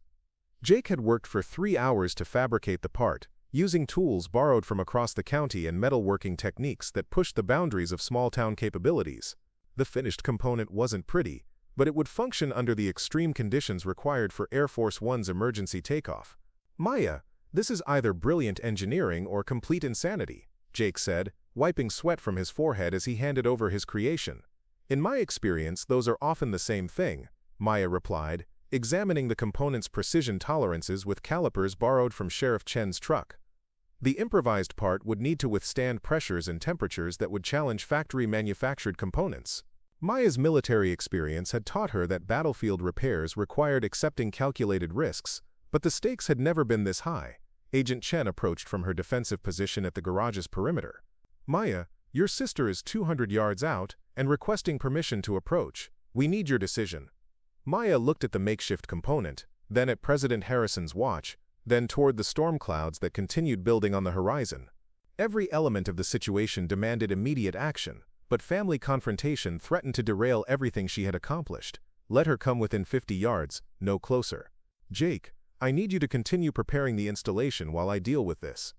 Jake had worked for 3 hours to fabricate the part, using tools borrowed from across the county and metalworking techniques that pushed the boundaries of small-town capabilities. The finished component wasn't pretty, but it would function under the extreme conditions required for Air Force One's emergency takeoff. Maya, this is either brilliant engineering or complete insanity, Jake said, wiping sweat from his forehead as he handed over his creation. In my experience, those are often the same thing, Maya replied, examining the component's precision tolerances with calipers borrowed from Sheriff Chen's truck. The improvised part would need to withstand pressures and temperatures that would challenge factory-manufactured components. Maya's military experience had taught her that battlefield repairs required accepting calculated risks, but the stakes had never been this high. Agent Chen approached from her defensive position at the garage's perimeter. Maya, your sister is 200 yards out and requesting permission to approach. We need your decision. Maya looked at the makeshift component, then at President Harrison's watch, then toward the storm clouds that continued building on the horizon. Every element of the situation demanded immediate action, but family confrontation threatened to derail everything she had accomplished. Let her come within 50 yards, no closer. Jake, I need you to continue preparing the installation while I deal with this.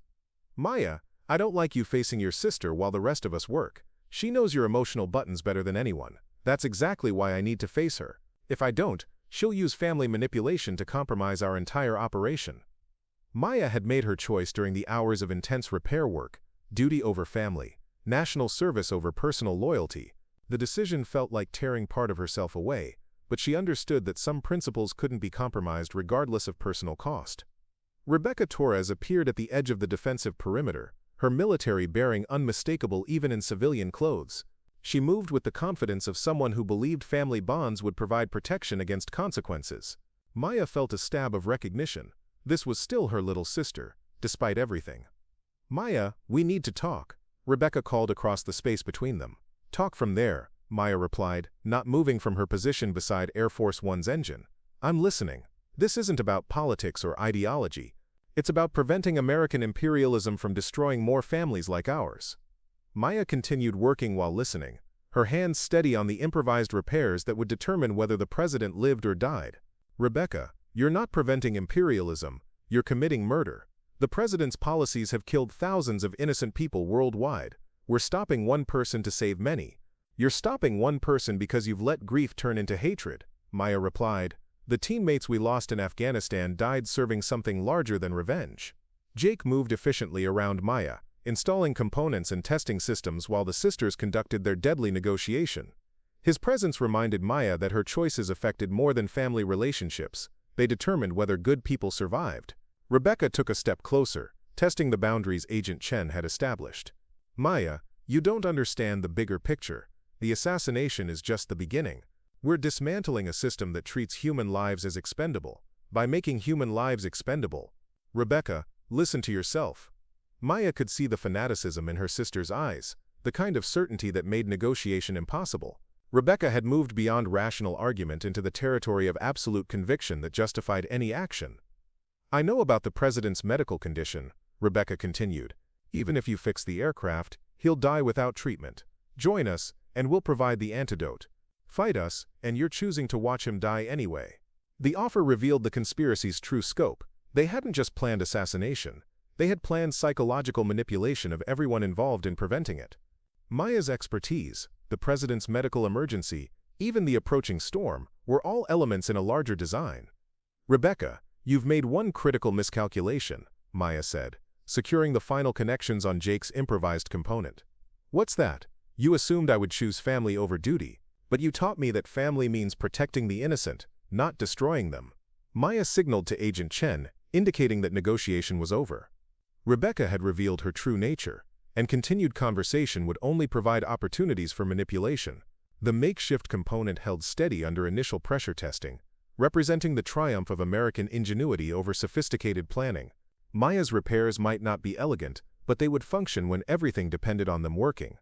Maya, I don't like you facing your sister while the rest of us work. She knows your emotional buttons better than anyone. That's exactly why I need to face her. If I don't, she'll use family manipulation to compromise our entire operation. Maya had made her choice during the hours of intense repair work, duty over family, national service over personal loyalty. The decision felt like tearing part of herself away, but she understood that some principles couldn't be compromised regardless of personal cost. Rebecca Torres appeared at the edge of the defensive perimeter, her military bearing unmistakable even in civilian clothes. She moved with the confidence of someone who believed family bonds would provide protection against consequences. Maya felt a stab of recognition. This was still her little sister, despite everything. Maya, we need to talk, Rebecca called across the space between them. Talk from there, Maya replied, not moving from her position beside Air Force One's engine. I'm listening. This isn't about politics or ideology. It's about preventing American imperialism from destroying more families like ours. Maya continued working while listening, her hands steady on the improvised repairs that would determine whether the president lived or died. Rebecca, you're not preventing imperialism, you're committing murder. The president's policies have killed thousands of innocent people worldwide. We're stopping one person to save many. You're stopping one person because you've let grief turn into hatred, Maya replied. The teammates we lost in Afghanistan died serving something larger than revenge. Jake moved efficiently around Maya, installing components and testing systems while the sisters conducted their deadly negotiation. His presence reminded Maya that her choices affected more than family relationships. They determined whether good people survived. Rebecca took a step closer, testing the boundaries Agent Chen had established. Maya, you don't understand the bigger picture. The assassination is just the beginning. We're dismantling a system that treats human lives as expendable. By making human lives expendable, Rebecca, listen to yourself. Maya could see the fanaticism in her sister's eyes, the kind of certainty that made negotiation impossible. Rebecca had moved beyond rational argument into the territory of absolute conviction that justified any action. I know about the president's medical condition, Rebecca continued. Even if you fix the aircraft, he'll die without treatment. Join us, and we'll provide the antidote. Fight us, and you're choosing to watch him die anyway. The offer revealed the conspiracy's true scope. They hadn't just planned assassination. They had planned psychological manipulation of everyone involved in preventing it. Maya's expertise, the president's medical emergency, even the approaching storm, were all elements in a larger design. "Rebecca, you've made one critical miscalculation," Maya said, securing the final connections on Jake's improvised component. "What's that? You assumed I would choose family over duty, but you taught me that family means protecting the innocent, not destroying them." Maya signaled to Agent Chen, indicating that negotiation was over. Rebecca had revealed her true nature, and continued conversation would only provide opportunities for manipulation. The makeshift component held steady under initial pressure testing, representing the triumph of American ingenuity over sophisticated planning. Maya's repairs might not be elegant, but they would function when everything depended on them working.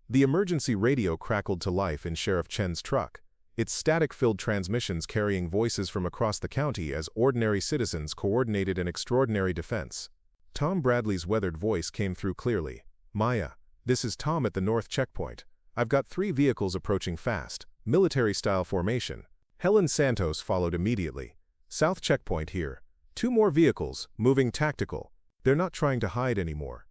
The emergency radio crackled to life in Sheriff Chen's truck, its static-filled transmissions carrying voices from across the county as ordinary citizens coordinated an extraordinary defense. Tom Bradley's weathered voice came through clearly. "Maya, this is Tom at the North Checkpoint. I've got 3 vehicles approaching fast, military-style formation." Helen Santos followed immediately. "South Checkpoint here. 2 more vehicles, moving tactical. They're not trying to hide anymore."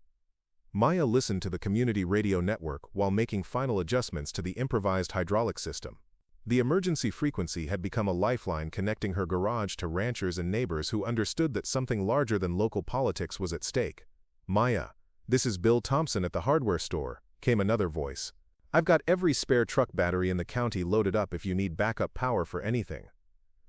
Maya listened to the community radio network while making final adjustments to the improvised hydraulic system. The emergency frequency had become a lifeline connecting her garage to ranchers and neighbors who understood that something larger than local politics was at stake. "Maya, this is Bill Thompson at the hardware store," came another voice. "I've got every spare truck battery in the county loaded up if you need backup power for anything."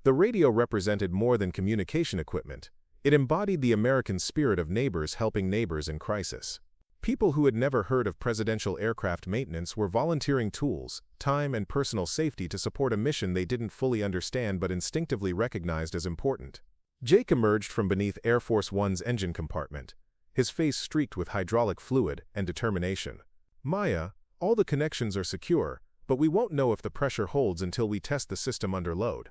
The radio represented more than communication equipment. It embodied the American spirit of neighbors helping neighbors in crisis. People who had never heard of presidential aircraft maintenance were volunteering tools, time, and personal safety to support a mission they didn't fully understand but instinctively recognized as important. Jake emerged from beneath Air Force One's engine compartment, his face streaked with hydraulic fluid and determination. "Maya, all the connections are secure, but we won't know if the pressure holds until we test the system under load."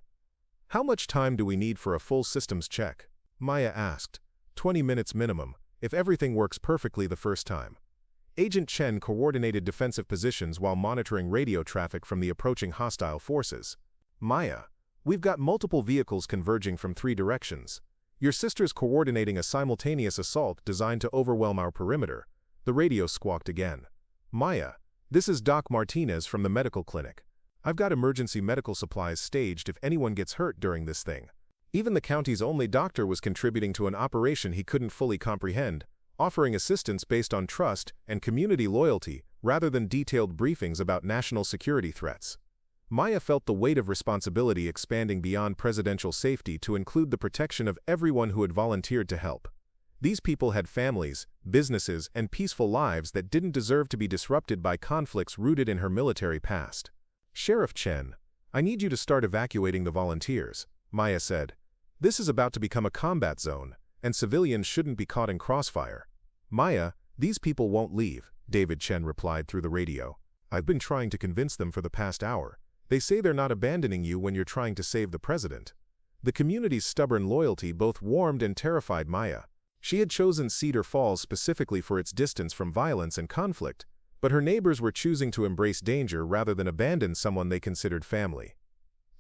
"How much time do we need for a full systems check?" Maya asked. 20 minutes minimum, if everything works perfectly the first time." Agent Chen coordinated defensive positions while monitoring radio traffic from the approaching hostile forces. "Maya, we've got multiple vehicles converging from 3 directions. Your sister's coordinating a simultaneous assault designed to overwhelm our perimeter." The radio squawked again. "Maya, this is Doc Martinez from the medical clinic. I've got emergency medical supplies staged if anyone gets hurt during this thing." Even the county's only doctor was contributing to an operation he couldn't fully comprehend, offering assistance based on trust and community loyalty rather than detailed briefings about national security threats. Maya felt the weight of responsibility expanding beyond presidential safety to include the protection of everyone who had volunteered to help. These people had families, businesses, and peaceful lives that didn't deserve to be disrupted by conflicts rooted in her military past. "Sheriff Chen, I need you to start evacuating the volunteers," Maya said. "This is about to become a combat zone, and civilians shouldn't be caught in crossfire." "Maya, these people won't leave," David Chen replied through the radio. "I've been trying to convince them for the past hour. They say they're not abandoning you when you're trying to save the president." The community's stubborn loyalty both warmed and terrified Maya. She had chosen Cedar Falls specifically for its distance from violence and conflict, but her neighbors were choosing to embrace danger rather than abandon someone they considered family.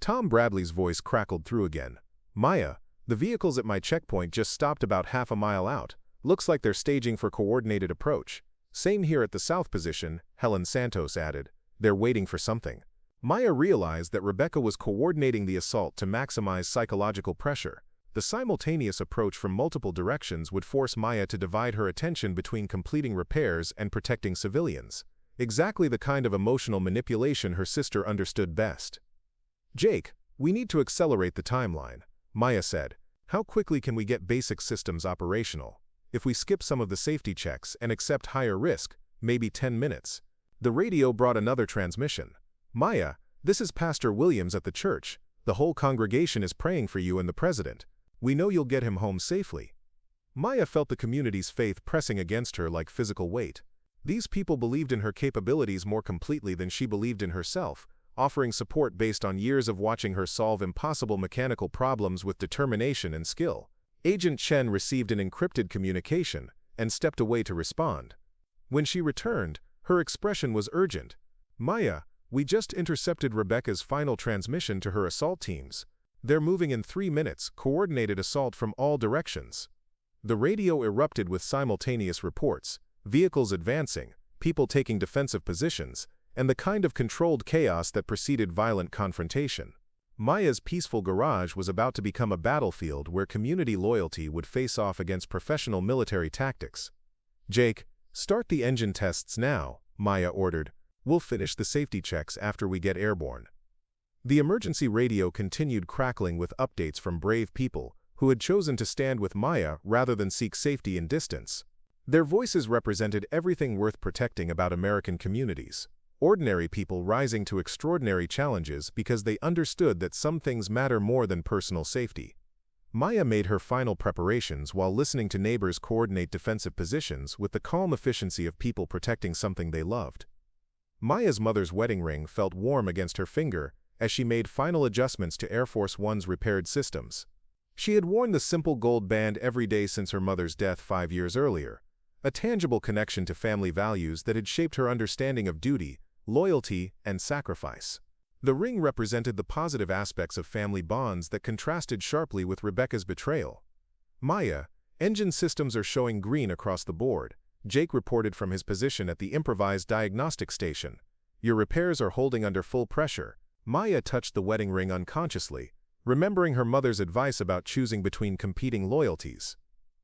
Tom Bradley's voice crackled through again. "Maya, the vehicles at my checkpoint just stopped about half a mile out. Looks like they're staging for coordinated approach." "Same here at the south position," Helen Santos added. "They're waiting for something." Maya realized that Rebecca was coordinating the assault to maximize psychological pressure. The simultaneous approach from multiple directions would force Maya to divide her attention between completing repairs and protecting civilians. Exactly the kind of emotional manipulation her sister understood best. "Jake, we need to accelerate the timeline," Maya said. "How quickly can we get basic systems operational? If we skip some of the safety checks and accept higher risk, maybe 10 minutes. The radio brought another transmission. "Maya, this is Pastor Williams at the church. The whole congregation is praying for you and the president. We know you'll get him home safely." Maya felt the community's faith pressing against her like physical weight. These people believed in her capabilities more completely than she believed in herself, offering support based on years of watching her solve impossible mechanical problems with determination and skill. Agent Chen received an encrypted communication and stepped away to respond. When she returned, her expression was urgent. "Maya, we just intercepted Rebecca's final transmission to her assault teams. They're moving in 3 minutes, coordinated assault from all directions. The radio erupted with simultaneous reports, vehicles advancing, people taking defensive positions, and the kind of controlled chaos that preceded violent confrontation. Maya's peaceful garage was about to become a battlefield where community loyalty would face off against professional military tactics. "Jake, start the engine tests now," Maya ordered. "We'll finish the safety checks after we get airborne." The emergency radio continued crackling with updates from brave people who had chosen to stand with Maya rather than seek safety in distance. Their voices represented everything worth protecting about American communities. Ordinary people rising to extraordinary challenges because they understood that some things matter more than personal safety. Maya made her final preparations while listening to neighbors coordinate defensive positions with the calm efficiency of people protecting something they loved. Maya's mother's wedding ring felt warm against her finger as she made final adjustments to Air Force One's repaired systems. She had worn the simple gold band every day since her mother's death 5 years earlier, a tangible connection to family values that had shaped her understanding of duty, loyalty, and sacrifice. The ring represented the positive aspects of family bonds that contrasted sharply with Rebecca's betrayal. "Maya, engine systems are showing green across the board," Jake reported from his position at the improvised diagnostic station. "Your repairs are holding under full pressure." Maya touched the wedding ring unconsciously, remembering her mother's advice about choosing between competing loyalties.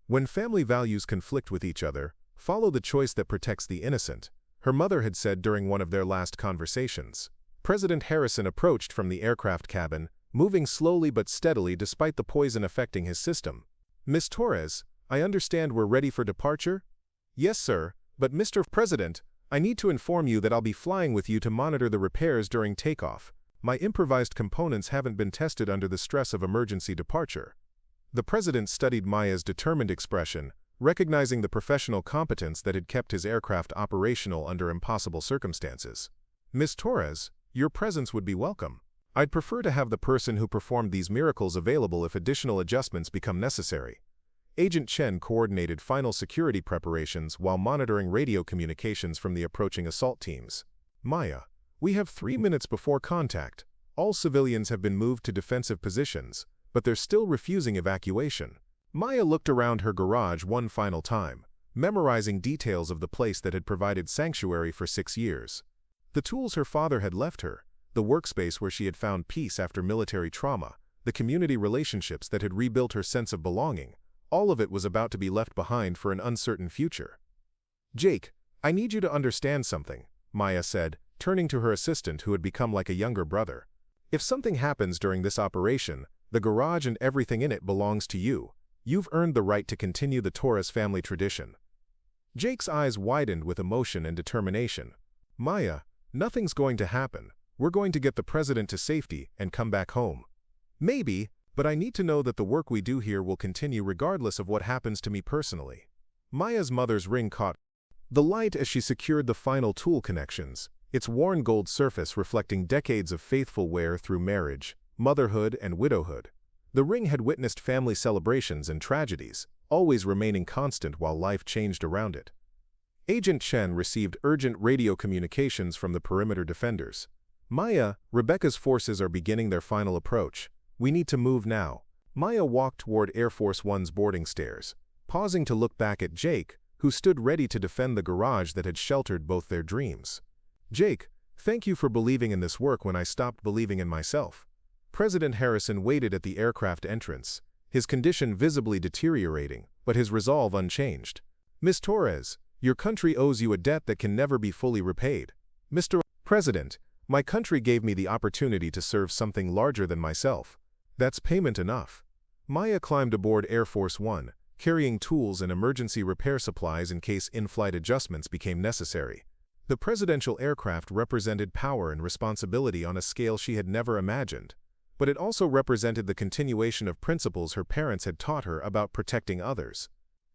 When family values conflict with each other, follow the choice that protects the innocent, her mother had said during one of their last conversations. President Harrison approached from the aircraft cabin, moving slowly but steadily despite the poison affecting his system. "Miss Torres, I understand we're ready for departure?" "Yes, sir, but Mr. President, I need to inform you that I'll be flying with you to monitor the repairs during takeoff. My improvised components haven't been tested under the stress of emergency departure." The president studied Maya's determined expression, recognizing the professional competence that had kept his aircraft operational under impossible circumstances. "Miss Torres, your presence would be welcome. I'd prefer to have the person who performed these miracles available if additional adjustments become necessary." Agent Chen coordinated final security preparations while monitoring radio communications from the approaching assault teams. "Maya, we have 3 minutes before contact. All civilians have been moved to defensive positions, but they're still refusing evacuation." Maya looked around her garage one final time, memorizing details of the place that had provided sanctuary for 6 years. The tools her father had left her, the workspace where she had found peace after military trauma, the community relationships that had rebuilt her sense of belonging, all of it was about to be left behind for an uncertain future. "Jake, I need you to understand something," Maya said, turning to her assistant who had become like a younger brother. "If something happens during this operation, the garage and everything in it belongs to you. You've earned the right to continue the TORRES family tradition." Jake's eyes widened with emotion and determination. "Maya, nothing's going to happen. We're going to get the president to safety and come back home. Maybe, but I need to know that the work we do here will continue regardless of what happens to me personally." Maya's mother's ring caught the light as she secured the final tool connections, its worn gold surface reflecting decades of faithful wear through marriage, motherhood, and widowhood. The ring had witnessed family celebrations and tragedies, always remaining constant while life changed around it. Agent Chen received urgent radio communications from the perimeter defenders. "Maya, Rebecca's forces are beginning their final approach. We need to move now." Maya walked toward Air Force One's boarding stairs, pausing to look back at Jake, who stood ready to defend the garage that had sheltered both their dreams. "Jake, thank you for believing in this work when I stopped believing in myself." President Harrison waited at the aircraft entrance, his condition visibly deteriorating, but his resolve unchanged. "Miss Torres, your country owes you a debt that can never be fully repaid." "Mr. President, my country gave me the opportunity to serve something larger than myself. That's payment enough." Maya climbed aboard Air Force One, carrying tools and emergency repair supplies in case in-flight adjustments became necessary. The presidential aircraft represented power and responsibility on a scale she had never imagined, but it also represented the continuation of principles her parents had taught her about protecting others.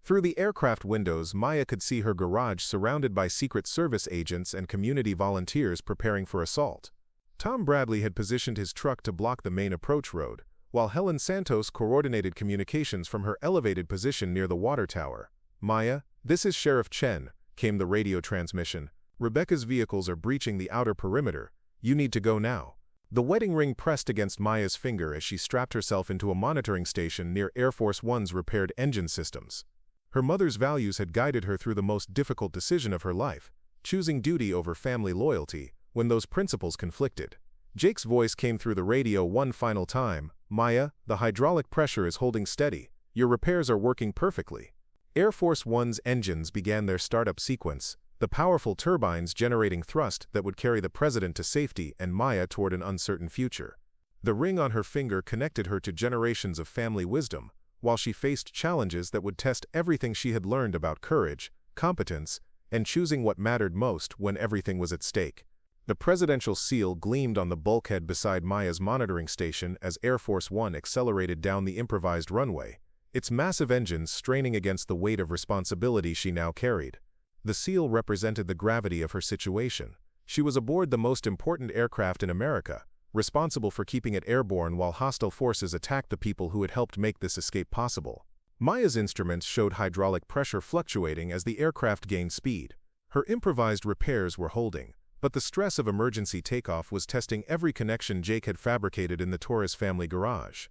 Through the aircraft windows, Maya could see her garage surrounded by Secret Service agents and community volunteers preparing for assault. Tom Bradley had positioned his truck to block the main approach road, while Helen Santos coordinated communications from her elevated position near the water tower. "Maya, this is Sheriff Chen," came the radio transmission. "Rebecca's vehicles are breaching the outer perimeter. You need to go now." The wedding ring pressed against Maya's finger as she strapped herself into a monitoring station near Air Force One's repaired engine systems. Her mother's values had guided her through the most difficult decision of her life, choosing duty over family loyalty when those principles conflicted. Jake's voice came through the radio one final time. "Maya, the hydraulic pressure is holding steady. Your repairs are working perfectly." Air Force One's engines began their startup sequence, the powerful turbines generating thrust that would carry the president to safety and Maya toward an uncertain future. The ring on her finger connected her to generations of family wisdom, while she faced challenges that would test everything she had learned about courage, competence, and choosing what mattered most when everything was at stake. The presidential seal gleamed on the bulkhead beside Maya's monitoring station as Air Force One accelerated down the improvised runway, its massive engines straining against the weight of responsibility she now carried. The seal represented the gravity of her situation. She was aboard the most important aircraft in America, responsible for keeping it airborne while hostile forces attacked the people who had helped make this escape possible. Maya's instruments showed hydraulic pressure fluctuating as the aircraft gained speed. Her improvised repairs were holding, but the stress of emergency takeoff was testing every connection Jake had fabricated in the TORRES family garage.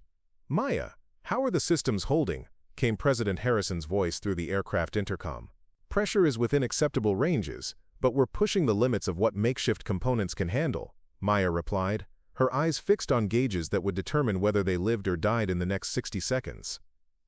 "Maya, how are the systems holding?" came President Harrison's voice through the aircraft intercom. "Pressure is within acceptable ranges, but we're pushing the limits of what makeshift components can handle," Maya replied, her eyes fixed on gauges that would determine whether they lived or died in the next 60 seconds.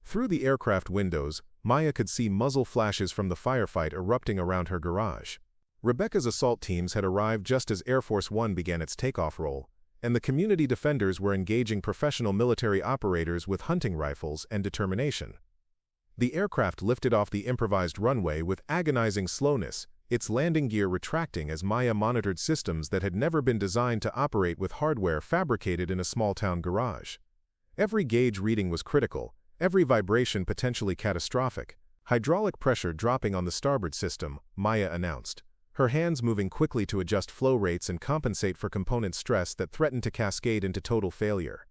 Through the aircraft windows, Maya could see muzzle flashes from the firefight erupting around her garage. Rebecca's assault teams had arrived just as Air Force One began its takeoff roll, and the community defenders were engaging professional military operators with hunting rifles and determination. The aircraft lifted off the improvised runway with agonizing slowness, its landing gear retracting as Maya monitored systems that had never been designed to operate with hardware fabricated in a small-town garage. Every gauge reading was critical, every vibration potentially catastrophic. "Hydraulic pressure dropping on the starboard system," Maya announced, her hands moving quickly to adjust flow rates and compensate for component stress that threatened to cascade into total failure.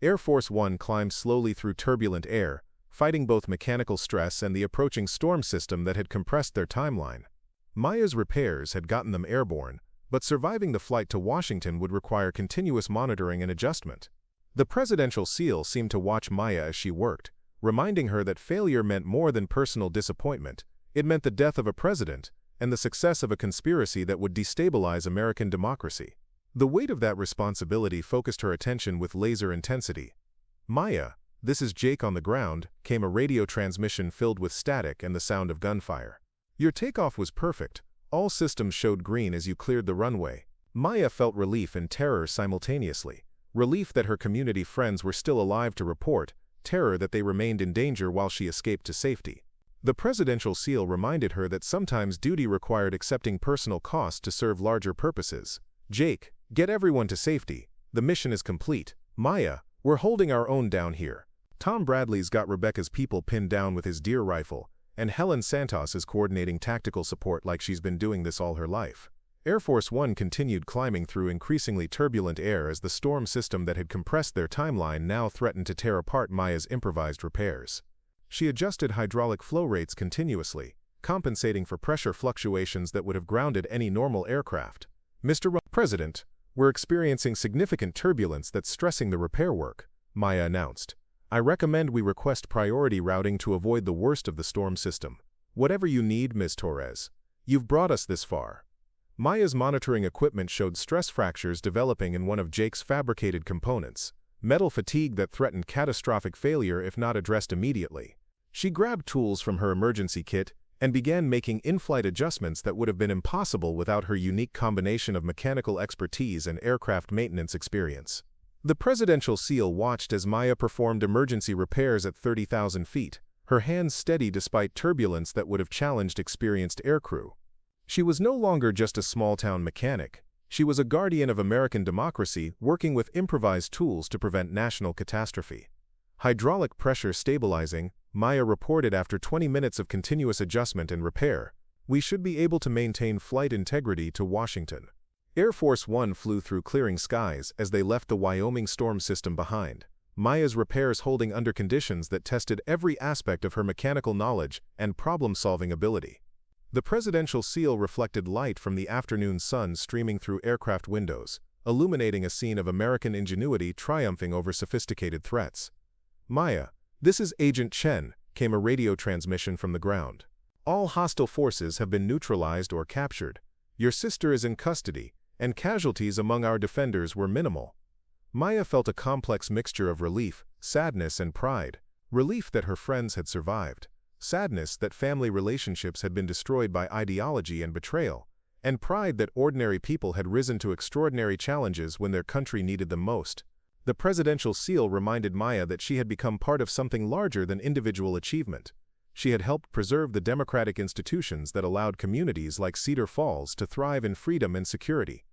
Air Force One climbed slowly through turbulent air, fighting both mechanical stress and the approaching storm system that had compressed their timeline. Maya's repairs had gotten them airborne, but surviving the flight to Washington would require continuous monitoring and adjustment. The presidential seal seemed to watch Maya as she worked, reminding her that failure meant more than personal disappointment. It meant the death of a president and the success of a conspiracy that would destabilize American democracy. The weight of that responsibility focused her attention with laser intensity. "Maya, this is Jake on the ground," came a radio transmission filled with static and the sound of gunfire. "Your takeoff was perfect. All systems showed green as you cleared the runway." Maya felt relief and terror simultaneously. Relief that her community friends were still alive to report, terror that they remained in danger while she escaped to safety. The presidential seal reminded her that sometimes duty required accepting personal cost to serve larger purposes. "Jake, get everyone to safety. The mission is complete. Maya, we're holding our own down here." Tom Bradley's got Rebecca's people pinned down with his deer rifle, and Helen Santos is coordinating tactical support like she's been doing this all her life. Air Force One continued climbing through increasingly turbulent air as the storm system that had compressed their timeline now threatened to tear apart Maya's improvised repairs. She adjusted hydraulic flow rates continuously, compensating for pressure fluctuations that would have grounded any normal aircraft. "Mr. President, we're experiencing significant turbulence that's stressing the repair work," Maya announced. "I recommend we request priority routing to avoid the worst of the storm system. Whatever you need, Ms. Torres. You've brought us this far." Maya's monitoring equipment showed stress fractures developing in one of Jake's fabricated components, metal fatigue that threatened catastrophic failure if not addressed immediately. She grabbed tools from her emergency kit and began making in-flight adjustments that would have been impossible without her unique combination of mechanical expertise and aircraft maintenance experience. The presidential seal watched as Maya performed emergency repairs at 30,000 feet, her hands steady despite turbulence that would have challenged experienced aircrew. She was no longer just a small-town mechanic. She was a guardian of American democracy working with improvised tools to prevent national catastrophe. "Hydraulic pressure stabilizing," Maya reported after 20 minutes of continuous adjustment and repair. "We should be able to maintain flight integrity to Washington." Air Force One flew through clearing skies as they left the Wyoming storm system behind, Maya's repairs holding under conditions that tested every aspect of her mechanical knowledge and problem-solving ability. The presidential seal reflected light from the afternoon sun streaming through aircraft windows, illuminating a scene of American ingenuity triumphing over sophisticated threats. "Maya, this is Agent Chen," came a radio transmission from the ground. "All hostile forces have been neutralized or captured. Your sister is in custody, and casualties among our defenders were minimal." Maya felt a complex mixture of relief, sadness, and pride. Relief that her friends had survived, sadness that family relationships had been destroyed by ideology and betrayal, and pride that ordinary people had risen to extraordinary challenges when their country needed them most. The presidential seal reminded Maya that she had become part of something larger than individual achievement. She had helped preserve the democratic institutions that allowed communities like Cedar Falls to thrive in freedom and security.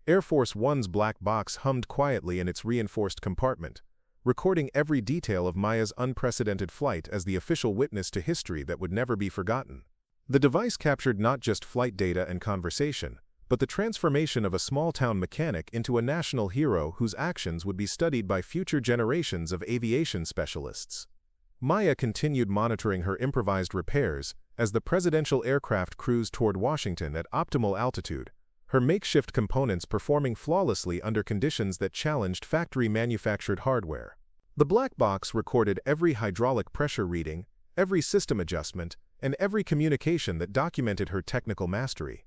Air Force One's black box hummed quietly in its reinforced compartment, recording every detail of Maya's unprecedented flight as the official witness to history that would never be forgotten. The device captured not just flight data and conversation, but the transformation of a small-town mechanic into a national hero whose actions would be studied by future generations of aviation specialists. Maya continued monitoring her improvised repairs as the presidential aircraft cruised toward Washington at optimal altitude, her makeshift components performing flawlessly under conditions that challenged factory-manufactured hardware. The black box recorded every hydraulic pressure reading, every system adjustment, and every communication that documented her technical mastery.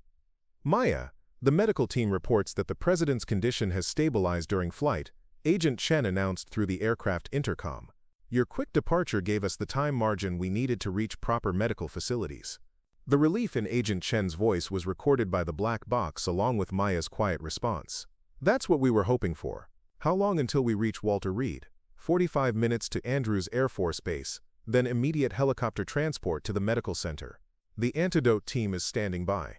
"Maya, the medical team reports that the president's condition has stabilized during flight," Agent Chen announced through the aircraft intercom. "Your quick departure gave us the time margin we needed to reach proper medical facilities." The relief in Agent Chen's voice was recorded by the black box along with Maya's quiet response. "That's what we were hoping for. How long until we reach Walter Reed?" 45 minutes to Andrews Air Force Base, then immediate helicopter transport to the medical center. The antidote team is standing by."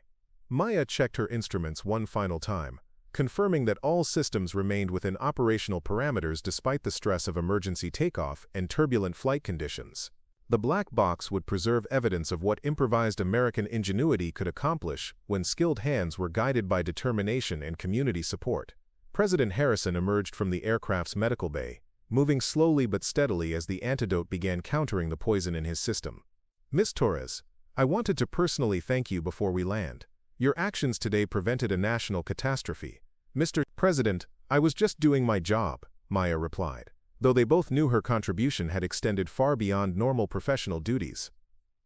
Maya checked her instruments one final time, confirming that all systems remained within operational parameters despite the stress of emergency takeoff and turbulent flight conditions. The black box would preserve evidence of what improvised American ingenuity could accomplish when skilled hands were guided by determination and community support. President Harrison emerged from the aircraft's medical bay, moving slowly but steadily as the antidote began countering the poison in his system. "Miss Torres, I wanted to personally thank you before we land. Your actions today prevented a national catastrophe." "Mr. President, I was just doing my job," Maya replied, though they both knew her contribution had extended far beyond normal professional duties.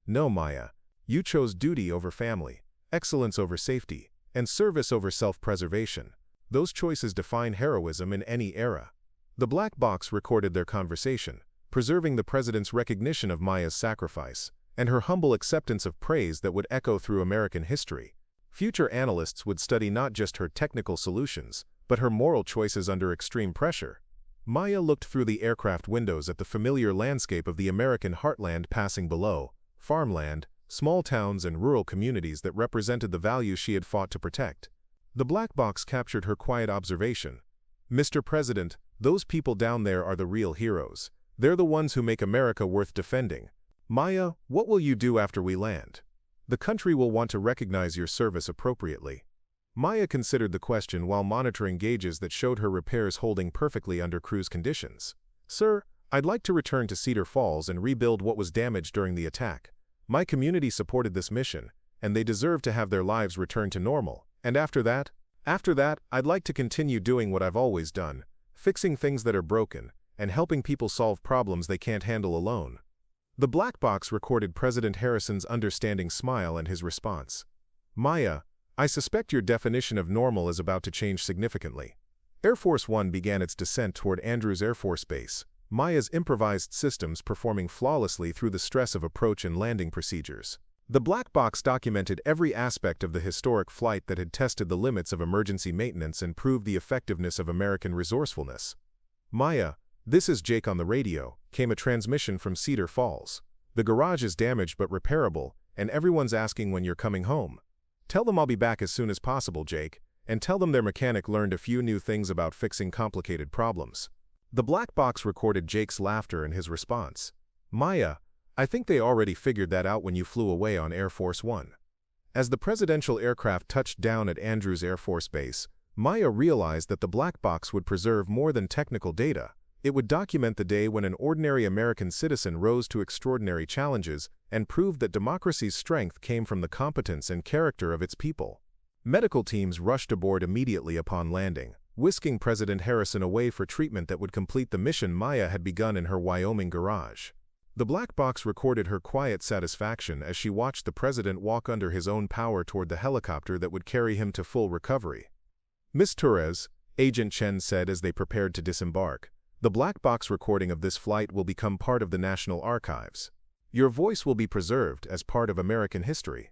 "No, Maya, you chose duty over family, excellence over safety, and service over self-preservation. Those choices define heroism in any era." The black box recorded their conversation, preserving the president's recognition of Maya's sacrifice, and her humble acceptance of praise that would echo through American history. Future analysts would study not just her technical solutions, but her moral choices under extreme pressure. Maya looked through the aircraft windows at the familiar landscape of the American heartland passing below, farmland, small towns, and rural communities that represented the values she had fought to protect. The black box captured her quiet observation. "Mr. President, those people down there are the real heroes. They're the ones who make America worth defending. Maya, what will you do after we land? The country will want to recognize your service appropriately." Maya considered the question while monitoring gauges that showed her repairs holding perfectly under cruise conditions. "Sir, I'd like to return to Cedar Falls and rebuild what was damaged during the attack. My community supported this mission, and they deserve to have their lives returned to normal. And after that, I'd like to continue doing what I've always done, fixing things that are broken, and helping people solve problems they can't handle alone." The black box recorded President Harrison's understanding smile and his response. "Maya, I suspect your definition of normal is about to change significantly." Air Force One began its descent toward Andrews Air Force Base, Maya's improvised systems performing flawlessly through the stress of approach and landing procedures. The black box documented every aspect of the historic flight that had tested the limits of emergency maintenance and proved the effectiveness of American resourcefulness. "Maya, this is Jake on the radio," came a transmission from Cedar Falls. "The garage is damaged but repairable, and everyone's asking when you're coming home. Tell them I'll be back as soon as possible, Jake, and tell them their mechanic learned a few new things about fixing complicated problems." The black box recorded Jake's laughter and his response. "Maya, I think they already figured that out when you flew away on Air Force One." As the presidential aircraft touched down at Andrews Air Force Base, Maya realized that the black box would preserve more than technical data. It would document the day when an ordinary American citizen rose to extraordinary challenges and proved that democracy's strength came from the competence and character of its people. Medical teams rushed aboard immediately upon landing, whisking President Harrison away for treatment that would complete the mission Maya had begun in her Wyoming garage. The black box recorded her quiet satisfaction as she watched the president walk under his own power toward the helicopter that would carry him to full recovery. "Miss Torres," Agent Chen said as they prepared to disembark, "the black box recording of this flight will become part of the National Archives. Your voice will be preserved as part of American history."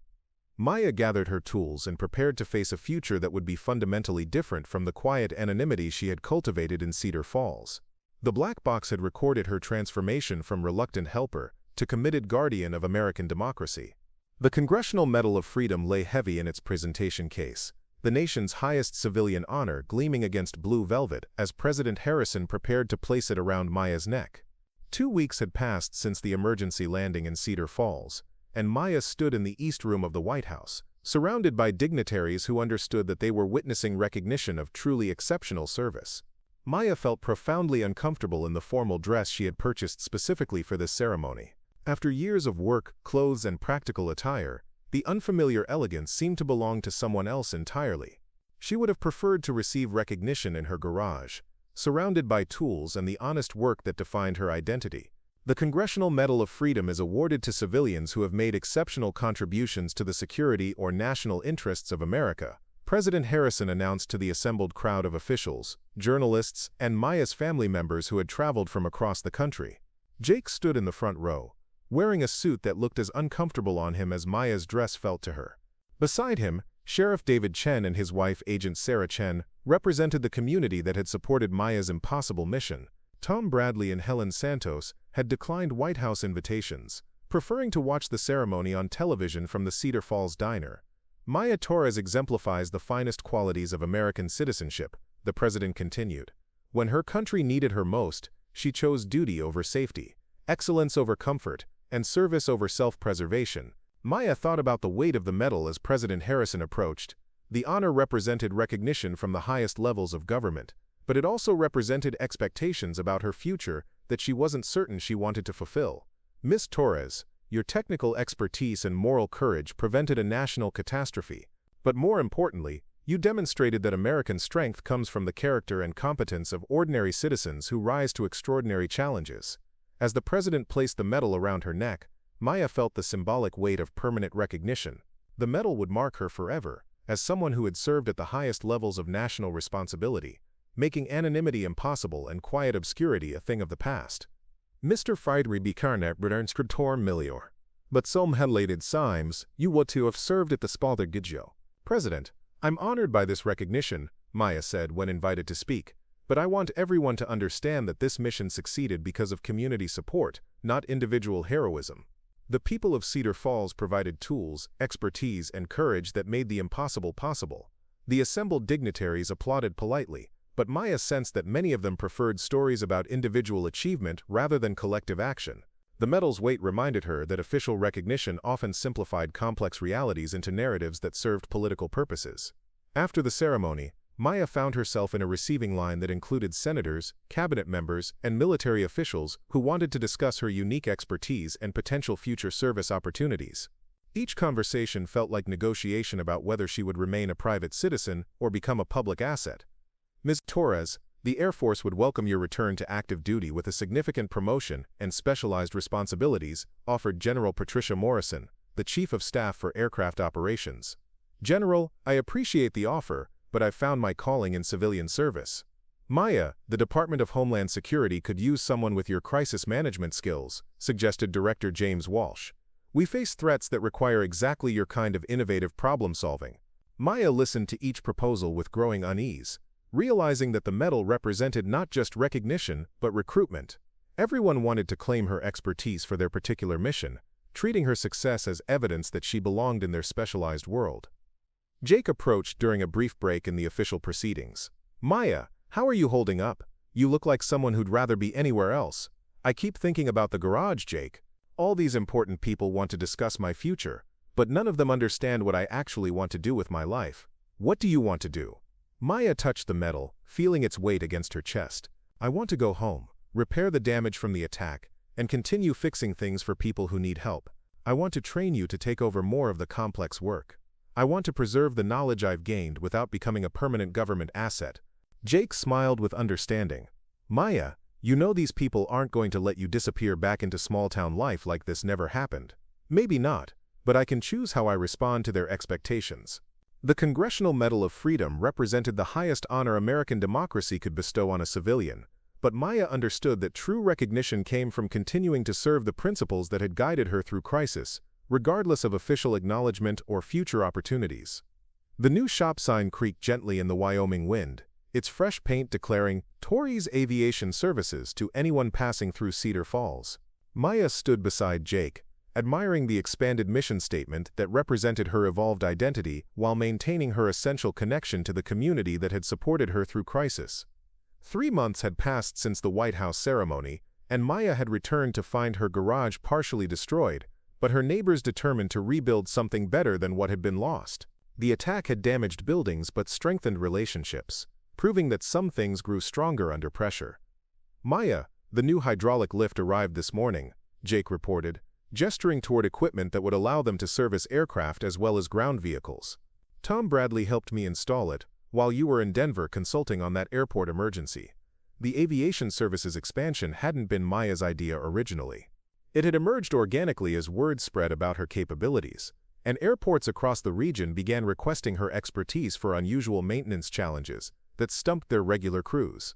Maya gathered her tools and prepared to face a future that would be fundamentally different from the quiet anonymity she had cultivated in Cedar Falls. The black box had recorded her transformation from reluctant helper to committed guardian of American democracy. The Congressional Medal of Freedom lay heavy in its presentation case, the nation's highest civilian honor gleaming against blue velvet as President Harrison prepared to place it around Maya's neck. 2 weeks had passed since the emergency landing in Cedar Falls, and Maya stood in the East Room of the White House, surrounded by dignitaries who understood that they were witnessing recognition of truly exceptional service. Maya felt profoundly uncomfortable in the formal dress she had purchased specifically for this ceremony. After years of work, clothes, and practical attire, the unfamiliar elegance seemed to belong to someone else entirely. She would have preferred to receive recognition in her garage, surrounded by tools and the honest work that defined her identity. The Congressional Medal of Freedom is awarded to civilians who have made exceptional contributions to the security or national interests of America, President Harrison announced to the assembled crowd of officials, journalists, and Maya's family members who had traveled from across the country. Jake stood in the front row, wearing a suit that looked as uncomfortable on him as Maya's dress felt to her. Beside him, Sheriff David Chen and his wife Agent Sarah Chen represented the community that had supported Maya's impossible mission. Tom Bradley and Helen Santos had declined White House invitations, preferring to watch the ceremony on television from the Cedar Falls diner. "Maya Torres exemplifies the finest qualities of American citizenship," the president continued. "When her country needed her most, she chose duty over safety, excellence over comfort, and service over self-preservation." Maya thought about the weight of the medal as President Harrison approached. The honor represented recognition from the highest levels of government, but it also represented expectations about her future that she wasn't certain she wanted to fulfill. "Miss Torres, your technical expertise and moral courage prevented a national catastrophe, but more importantly, you demonstrated that American strength comes from the character and competence of ordinary citizens who rise to extraordinary challenges." As the president placed the medal around her neck, Maya felt the symbolic weight of permanent recognition. The medal would mark her forever, as someone who had served at the highest levels of national responsibility, making anonymity impossible and quiet obscurity a thing of the past. "Mr. Friedrich Carnet Scriptor Milior. But some hellated Symes, you would to have served at the Spalder Gidjo." "President, I'm honored by this recognition," Maya said when invited to speak, "but I want everyone to understand that this mission succeeded because of community support, not individual heroism. The people of Cedar Falls provided tools, expertise, and courage that made the impossible possible." The assembled dignitaries applauded politely, but Maya sensed that many of them preferred stories about individual achievement rather than collective action. The medal's weight reminded her that official recognition often simplified complex realities into narratives that served political purposes. After the ceremony, Maya found herself in a receiving line that included senators, cabinet members, and military officials who wanted to discuss her unique expertise and potential future service opportunities. Each conversation felt like negotiation about whether she would remain a private citizen or become a public asset. "Ms. Torres, the Air Force would welcome your return to active duty with a significant promotion and specialized responsibilities," offered General Patricia Morrison, the Chief of Staff for Aircraft Operations. "General, I appreciate the offer, but I've found my calling in civilian service." "Maya, the Department of Homeland Security could use someone with your crisis management skills," suggested Director James Walsh. "We face threats that require exactly your kind of innovative problem-solving." Maya listened to each proposal with growing unease, realizing that the medal represented not just recognition, but recruitment. Everyone wanted to claim her expertise for their particular mission, treating her success as evidence that she belonged in their specialized world. Jake approached during a brief break in the official proceedings. "Maya, how are you holding up? You look like someone who'd rather be anywhere else." "I keep thinking about the garage, Jake. All these important people want to discuss my future, but none of them understand what I actually want to do with my life." "What do you want to do?" Maya touched the medal, feeling its weight against her chest. "I want to go home, repair the damage from the attack, and continue fixing things for people who need help. I want to train you to take over more of the complex work. I want to preserve the knowledge I've gained without becoming a permanent government asset." Jake smiled with understanding. Maya, you know these people aren't going to let you disappear back into small-town life like this never happened. Maybe not, but I can choose how I respond to their expectations. The Congressional Medal of Freedom represented the highest honor American democracy could bestow on a civilian, but Maya understood that true recognition came from continuing to serve the principles that had guided her through crisis, regardless of official acknowledgement or future opportunities. The new shop sign creaked gently in the Wyoming wind, its fresh paint declaring "TORRES Aviation Services" to anyone passing through Cedar Falls. Maya stood beside Jake, admiring the expanded mission statement that represented her evolved identity while maintaining her essential connection to the community that had supported her through crisis. 3 months had passed since the White House ceremony, and Maya had returned to find her garage partially destroyed, but her neighbors determined to rebuild something better than what had been lost. The attack had damaged buildings but strengthened relationships, proving that some things grew stronger under pressure. "Maya, the new hydraulic lift arrived this morning," Jake reported, gesturing toward equipment that would allow them to service aircraft as well as ground vehicles. "Tom Bradley helped me install it, while you were in Denver consulting on that airport emergency." The aviation services expansion hadn't been Maya's idea originally. It had emerged organically as word spread about her capabilities, and airports across the region began requesting her expertise for unusual maintenance challenges that stumped their regular crews.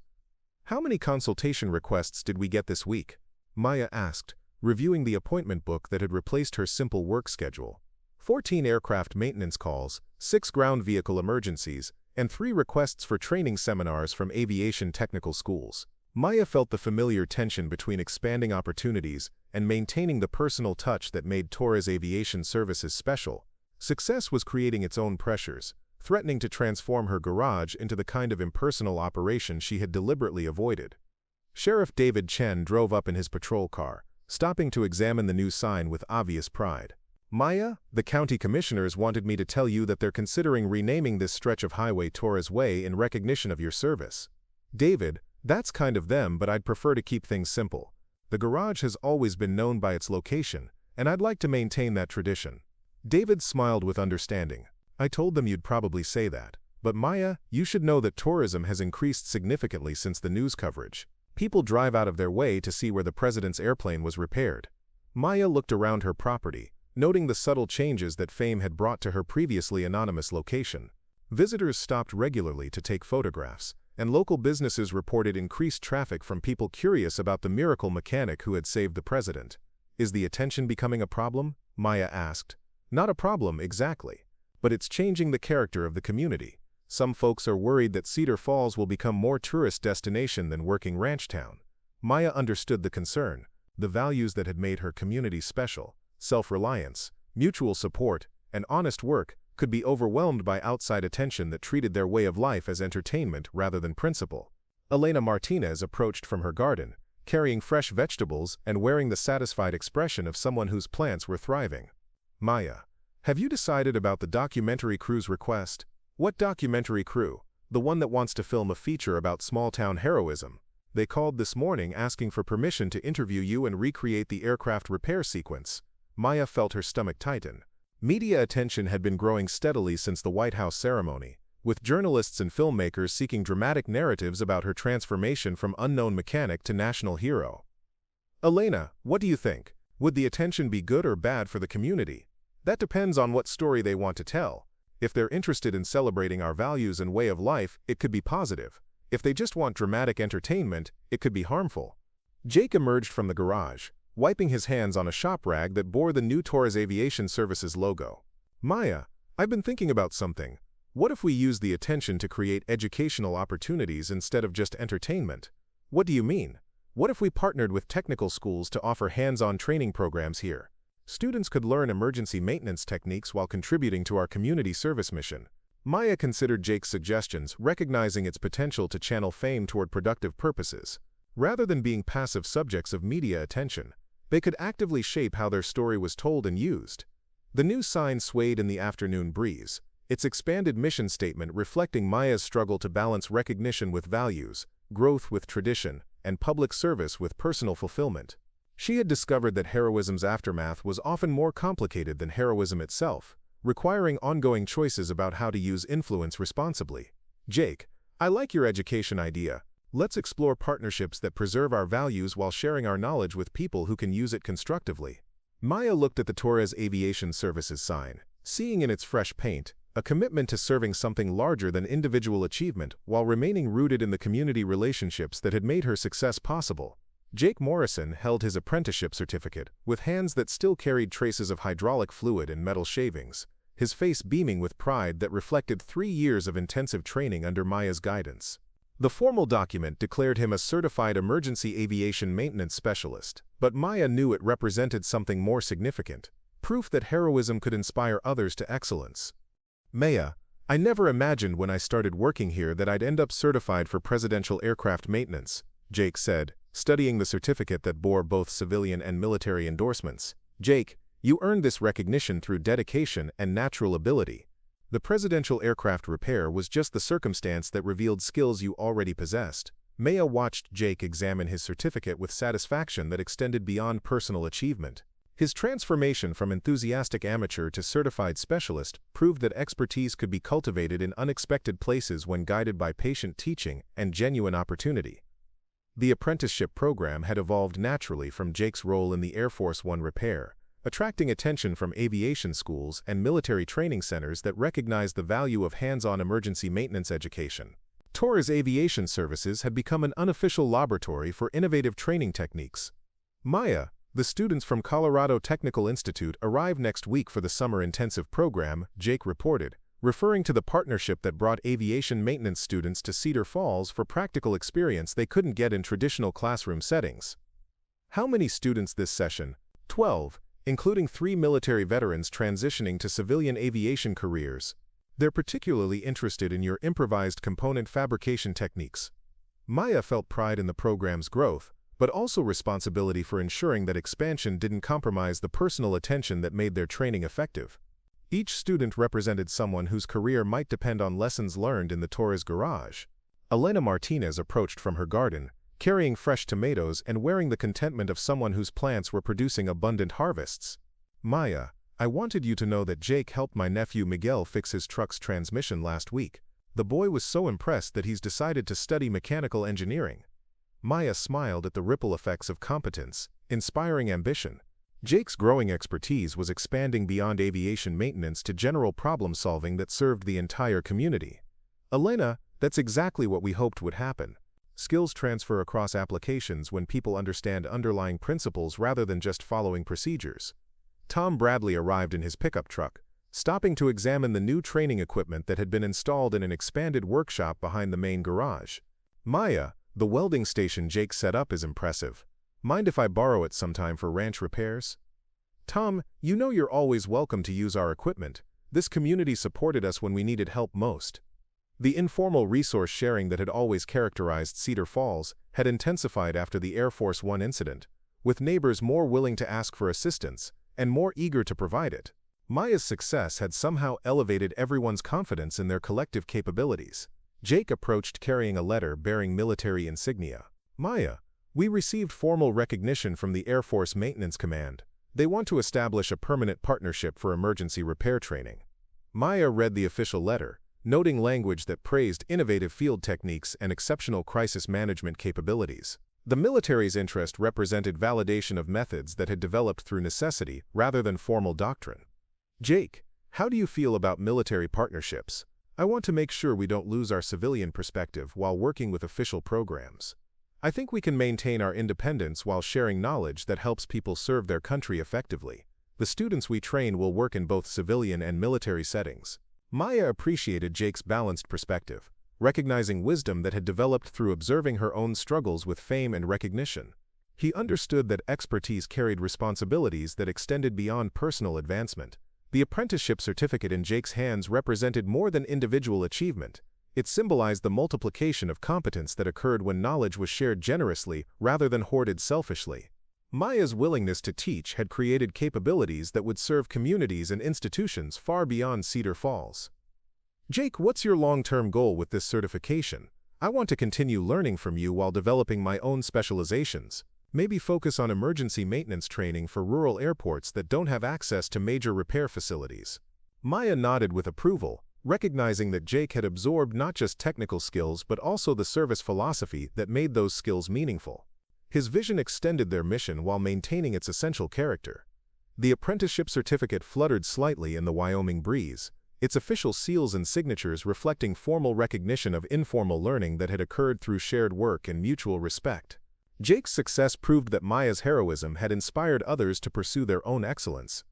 "How many consultation requests did we get this week?" Maya asked, reviewing the appointment book that had replaced her simple work schedule. 14 aircraft maintenance calls, 6 ground vehicle emergencies, and 3 requests for training seminars from aviation technical schools. Maya felt the familiar tension between expanding opportunities and maintaining the personal touch that made TORRES Aviation Services special. Success was creating its own pressures, threatening to transform her garage into the kind of impersonal operation she had deliberately avoided. Sheriff David Chen drove up in his patrol car, stopping to examine the new sign with obvious pride. "Maya, the county commissioners wanted me to tell you that they're considering renaming this stretch of highway TORRES Way in recognition of your service." "David, that's kind of them, but I'd prefer to keep things simple. The garage has always been known by its location, and I'd like to maintain that tradition." David smiled with understanding. "I told them you'd probably say that. But Maya, you should know that tourism has increased significantly since the news coverage. People drive out of their way to see where the president's airplane was repaired." Maya looked around her property, noting the subtle changes that fame had brought to her previously anonymous location. Visitors stopped regularly to take photographs, and local businesses reported increased traffic from people curious about the miracle mechanic who had saved the president. "Is the attention becoming a problem?" Maya asked. "Not a problem, exactly. But it's changing the character of the community. Some folks are worried that Cedar Falls will become more tourist destination than working ranch town." Maya understood the concern. The values that had made her community special, self-reliance, mutual support, and honest work, could be overwhelmed by outside attention that treated their way of life as entertainment rather than principle. Elena Martinez approached from her garden, carrying fresh vegetables and wearing the satisfied expression of someone whose plants were thriving. "Maya, have you decided about the documentary crew's request?" "What documentary crew?" "The one that wants to film a feature about small-town heroism. They called this morning asking for permission to interview you and recreate the aircraft repair sequence." Maya felt her stomach tighten. Media attention had been growing steadily since the White House ceremony, with journalists and filmmakers seeking dramatic narratives about her transformation from unknown mechanic to national hero. "Elena, what do you think? Would the attention be good or bad for the community?" "That depends on what story they want to tell. If they're interested in celebrating our values and way of life, it could be positive. If they just want dramatic entertainment, it could be harmful." Jake emerged from the garage, wiping his hands on a shop rag that bore the new TORRES Aviation Services logo. "Maya, I've been thinking about something. What if we use the attention to create educational opportunities instead of just entertainment?" "What do you mean?" "What if we partnered with technical schools to offer hands-on training programs here? Students could learn emergency maintenance techniques while contributing to our community service mission." Maya considered Jake's suggestions, recognizing its potential to channel fame toward productive purposes. Rather than being passive subjects of media attention, they could actively shape how their story was told and used. The new sign swayed in the afternoon breeze, its expanded mission statement reflecting Maya's struggle to balance recognition with values, growth with tradition, and public service with personal fulfillment. She had discovered that heroism's aftermath was often more complicated than heroism itself, requiring ongoing choices about how to use influence responsibly. "Jake, I like your education idea. Let's explore partnerships that preserve our values while sharing our knowledge with people who can use it constructively. Maya looked at the TORRES Aviation Services sign, seeing in its fresh paint a commitment to serving something larger than individual achievement while remaining rooted in the community relationships that had made her success possible. Jake Morrison held his apprenticeship certificate with hands that still carried traces of hydraulic fluid and metal shavings, his face beaming with pride that reflected 3 years of intensive training under Maya's guidance. The formal document declared him a certified emergency aviation maintenance specialist, but Maya knew it represented something more significant, proof that heroism could inspire others to excellence. Maya, I never imagined when I started working here that I'd end up certified for presidential aircraft maintenance, Jake said, studying the certificate that bore both civilian and military endorsements. Jake, you earned this recognition through dedication and natural ability. The presidential aircraft repair was just the circumstance that revealed skills you already possessed. Maya watched Jake examine his certificate with satisfaction that extended beyond personal achievement. His transformation from enthusiastic amateur to certified specialist proved that expertise could be cultivated in unexpected places when guided by patient teaching and genuine opportunity. The apprenticeship program had evolved naturally from Jake's role in the Air Force One repair, attracting attention from aviation schools and military training centers that recognized the value of hands-on emergency maintenance education. TORRES Aviation Services had become an unofficial laboratory for innovative training techniques. Maya, the students from Colorado Technical Institute arrive next week for the summer intensive program, Jake reported, referring to the partnership that brought aviation maintenance students to Cedar Falls for practical experience they couldn't get in traditional classroom settings. How many students this session? 12. Including 3 military veterans transitioning to civilian aviation careers. They're particularly interested in your improvised component fabrication techniques. Maya felt pride in the program's growth, but also responsibility for ensuring that expansion didn't compromise the personal attention that made their training effective. Each student represented someone whose career might depend on lessons learned in the TORRES garage. Elena Martinez approached from her garden, carrying fresh tomatoes and wearing the contentment of someone whose plants were producing abundant harvests. Maya, I wanted you to know that Jake helped my nephew Miguel fix his truck's transmission last week. The boy was so impressed that he's decided to study mechanical engineering. Maya smiled at the ripple effects of competence, inspiring ambition. Jake's growing expertise was expanding beyond aviation maintenance to general problem solving that served the entire community. Elena, that's exactly what we hoped would happen. Skills transfer across applications when people understand underlying principles rather than just following procedures. Tom Bradley arrived in his pickup truck, stopping to examine the new training equipment that had been installed in an expanded workshop behind the main garage. Maya, the welding station Jake set up is impressive. Mind if I borrow it sometime for ranch repairs? Tom, you know you're always welcome to use our equipment. This community supported us when we needed help most. The informal resource sharing that had always characterized Cedar Falls had intensified after the Air Force One incident, with neighbors more willing to ask for assistance and more eager to provide it. Maya's success had somehow elevated everyone's confidence in their collective capabilities. Jake approached carrying a letter bearing military insignia. Maya, we received formal recognition from the Air Force Maintenance Command. They want to establish a permanent partnership for emergency repair training. Maya read the official letter, noting language that praised innovative field techniques and exceptional crisis management capabilities. The military's interest represented validation of methods that had developed through necessity rather than formal doctrine. Jake, how do you feel about military partnerships? I want to make sure we don't lose our civilian perspective while working with official programs. I think we can maintain our independence while sharing knowledge that helps people serve their country effectively. The students we train will work in both civilian and military settings. Maya appreciated Jake's balanced perspective, recognizing wisdom that had developed through observing her own struggles with fame and recognition. He understood that expertise carried responsibilities that extended beyond personal advancement. The apprenticeship certificate in Jake's hands represented more than individual achievement. It symbolized the multiplication of competence that occurred when knowledge was shared generously rather than hoarded selfishly. Maya's willingness to teach had created capabilities that would serve communities and institutions far beyond Cedar Falls. Jake, what's your long-term goal with this certification? I want to continue learning from you while developing my own specializations. Maybe focus on emergency maintenance training for rural airports that don't have access to major repair facilities. Maya nodded with approval, recognizing that Jake had absorbed not just technical skills but also the service philosophy that made those skills meaningful. His vision extended their mission while maintaining its essential character. The apprenticeship certificate fluttered slightly in the Wyoming breeze, its official seals and signatures reflecting formal recognition of informal learning that had occurred through shared work and mutual respect. Jake's success proved that Maya's heroism had inspired others to pursue their own excellence.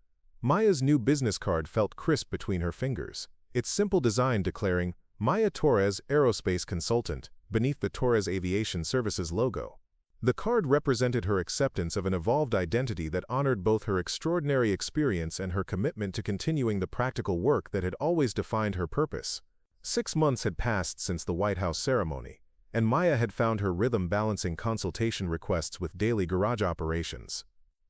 Maya's new business card felt crisp between her fingers, its simple design declaring, "Maya Torres, Aerospace Consultant," beneath the Torres Aviation Services logo. The card represented her acceptance of an evolved identity that honored both her extraordinary experience and her commitment to continuing the practical work that had always defined her purpose. 6 months had passed since the White House ceremony, and Maya had found her rhythm balancing consultation requests with daily garage operations.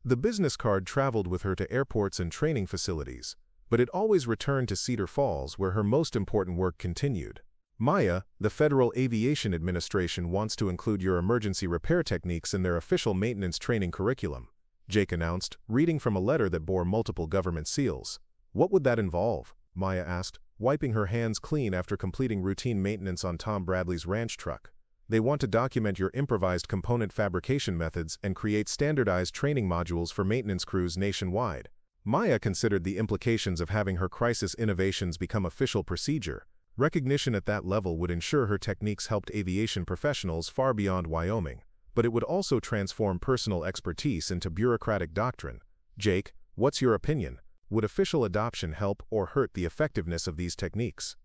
The business card traveled with her to airports and training facilities, but it always returned to Cedar Falls where her most important work continued. "Maya, the Federal Aviation Administration wants to include your emergency repair techniques in their official maintenance training curriculum," Jake announced, reading from a letter that bore multiple government seals. "What would that involve?" Maya asked, wiping her hands clean after completing routine maintenance on Tom Bradley's ranch truck. "They want to document your improvised component fabrication methods and create standardized training modules for maintenance crews nationwide." Maya considered the implications of having her crisis innovations become official procedure. Recognition at that level would ensure her techniques helped aviation professionals far beyond Wyoming, but it would also transform personal expertise into bureaucratic doctrine. "Jake, what's your opinion? Would official adoption help or hurt the effectiveness of these techniques?"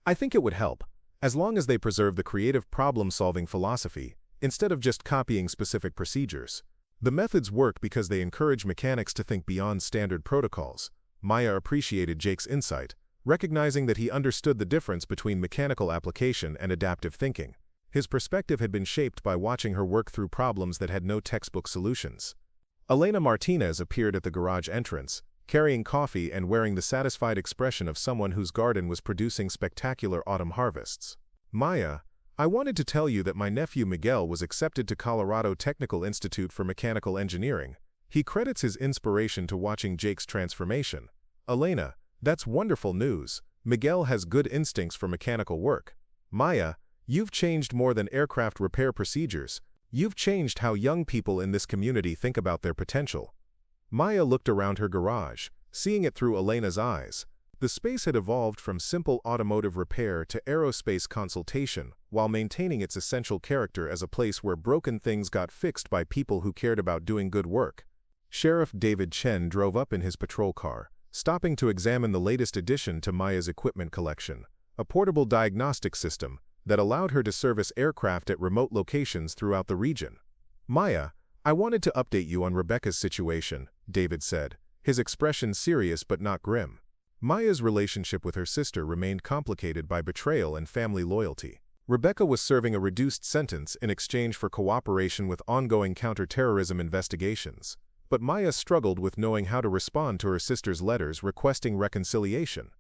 "I think it would help, as long as they preserve the creative problem-solving philosophy, instead of just copying specific procedures. The methods work because they encourage mechanics to think beyond standard protocols." Maya appreciated Jake's insight, recognizing that he understood the difference between mechanical application and adaptive thinking. His perspective had been shaped by watching her work through problems that had no textbook solutions. Elena Martinez appeared at the garage entrance, carrying coffee and wearing the satisfied expression of someone whose garden was producing spectacular autumn harvests. "Maya, I wanted to tell you that my nephew Miguel was accepted to Colorado Technical Institute for Mechanical Engineering." He credits his inspiration to watching Jake's transformation. "Elena, that's wonderful news. Miguel has good instincts for mechanical work." "Maya, you've changed more than aircraft repair procedures. You've changed how young people in this community think about their potential." Maya looked around her garage, seeing it through Elena's eyes. The space had evolved from simple automotive repair to aerospace consultation, while maintaining its essential character as a place where broken things got fixed by people who cared about doing good work. Sheriff David Chen drove up in his patrol car, stopping to examine the latest addition to Maya's equipment collection, a portable diagnostic system that allowed her to service aircraft at remote locations throughout the region. "Maya, I wanted to update you on Rebecca's situation," David said, his expression serious but not grim. Maya's relationship with her sister remained complicated by betrayal and family loyalty. Rebecca was serving a reduced sentence in exchange for cooperation with ongoing counterterrorism investigations, but Maya struggled with knowing how to respond to her sister's letters requesting reconciliation.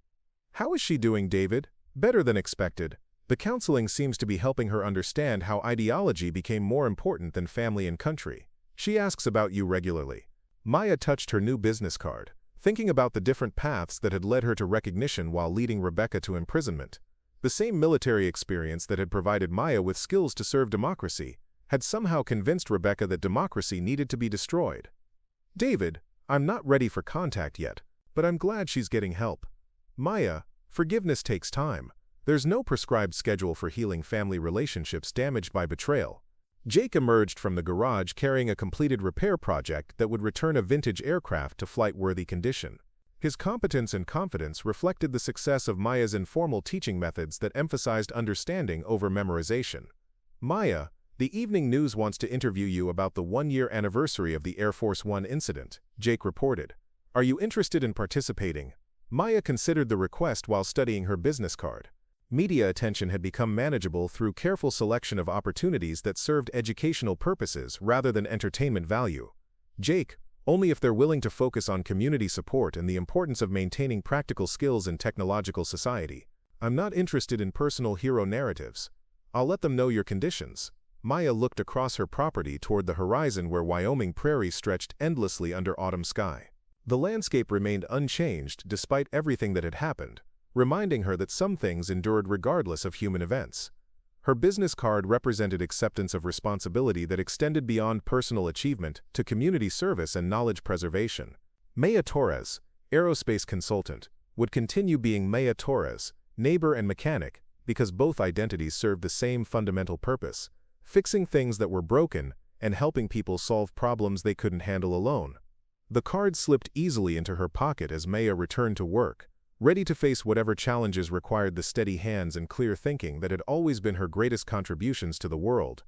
"How is she doing, David?" "Better than expected. The counseling seems to be helping her understand how ideology became more important than family and country. She asks about you regularly." Maya touched her new business card, thinking about the different paths that had led her to recognition while leading Rebecca to imprisonment. The same military experience that had provided Maya with skills to serve democracy had somehow convinced Rebecca that democracy needed to be destroyed. "David, I'm not ready for contact yet, but I'm glad she's getting help." "Maya, forgiveness takes time. There's no prescribed schedule for healing family relationships damaged by betrayal." Jake emerged from the garage carrying a completed repair project that would return a vintage aircraft to flight-worthy condition. His competence and confidence reflected the success of Maya's informal teaching methods that emphasized understanding over memorization. "Maya, the Evening News wants to interview you about the one-year anniversary of the Air Force One incident," Jake reported. "Are you interested in participating?" Maya considered the request while studying her business card. Media attention had become manageable through careful selection of opportunities that served educational purposes rather than entertainment value. "Jake, only if they're willing to focus on community support and the importance of maintaining practical skills in technological society. I'm not interested in personal hero narratives. I'll let them know your conditions." Maya looked across her property toward the horizon where Wyoming prairie stretched endlessly under autumn sky. The landscape remained unchanged despite everything that had happened. reminding her that some things endured regardless of human events. Her business card represented acceptance of responsibility that extended beyond personal achievement to community service and knowledge preservation. Maya Torres, aerospace consultant, would continue being Maya Torres, neighbor and mechanic, because both identities served the same fundamental purpose: fixing things that were broken and helping people solve problems they couldn't handle alone. The card slipped easily into her pocket as Maya returned to work, ready to face whatever challenges required the steady hands and clear thinking that had always been her greatest contributions to the world.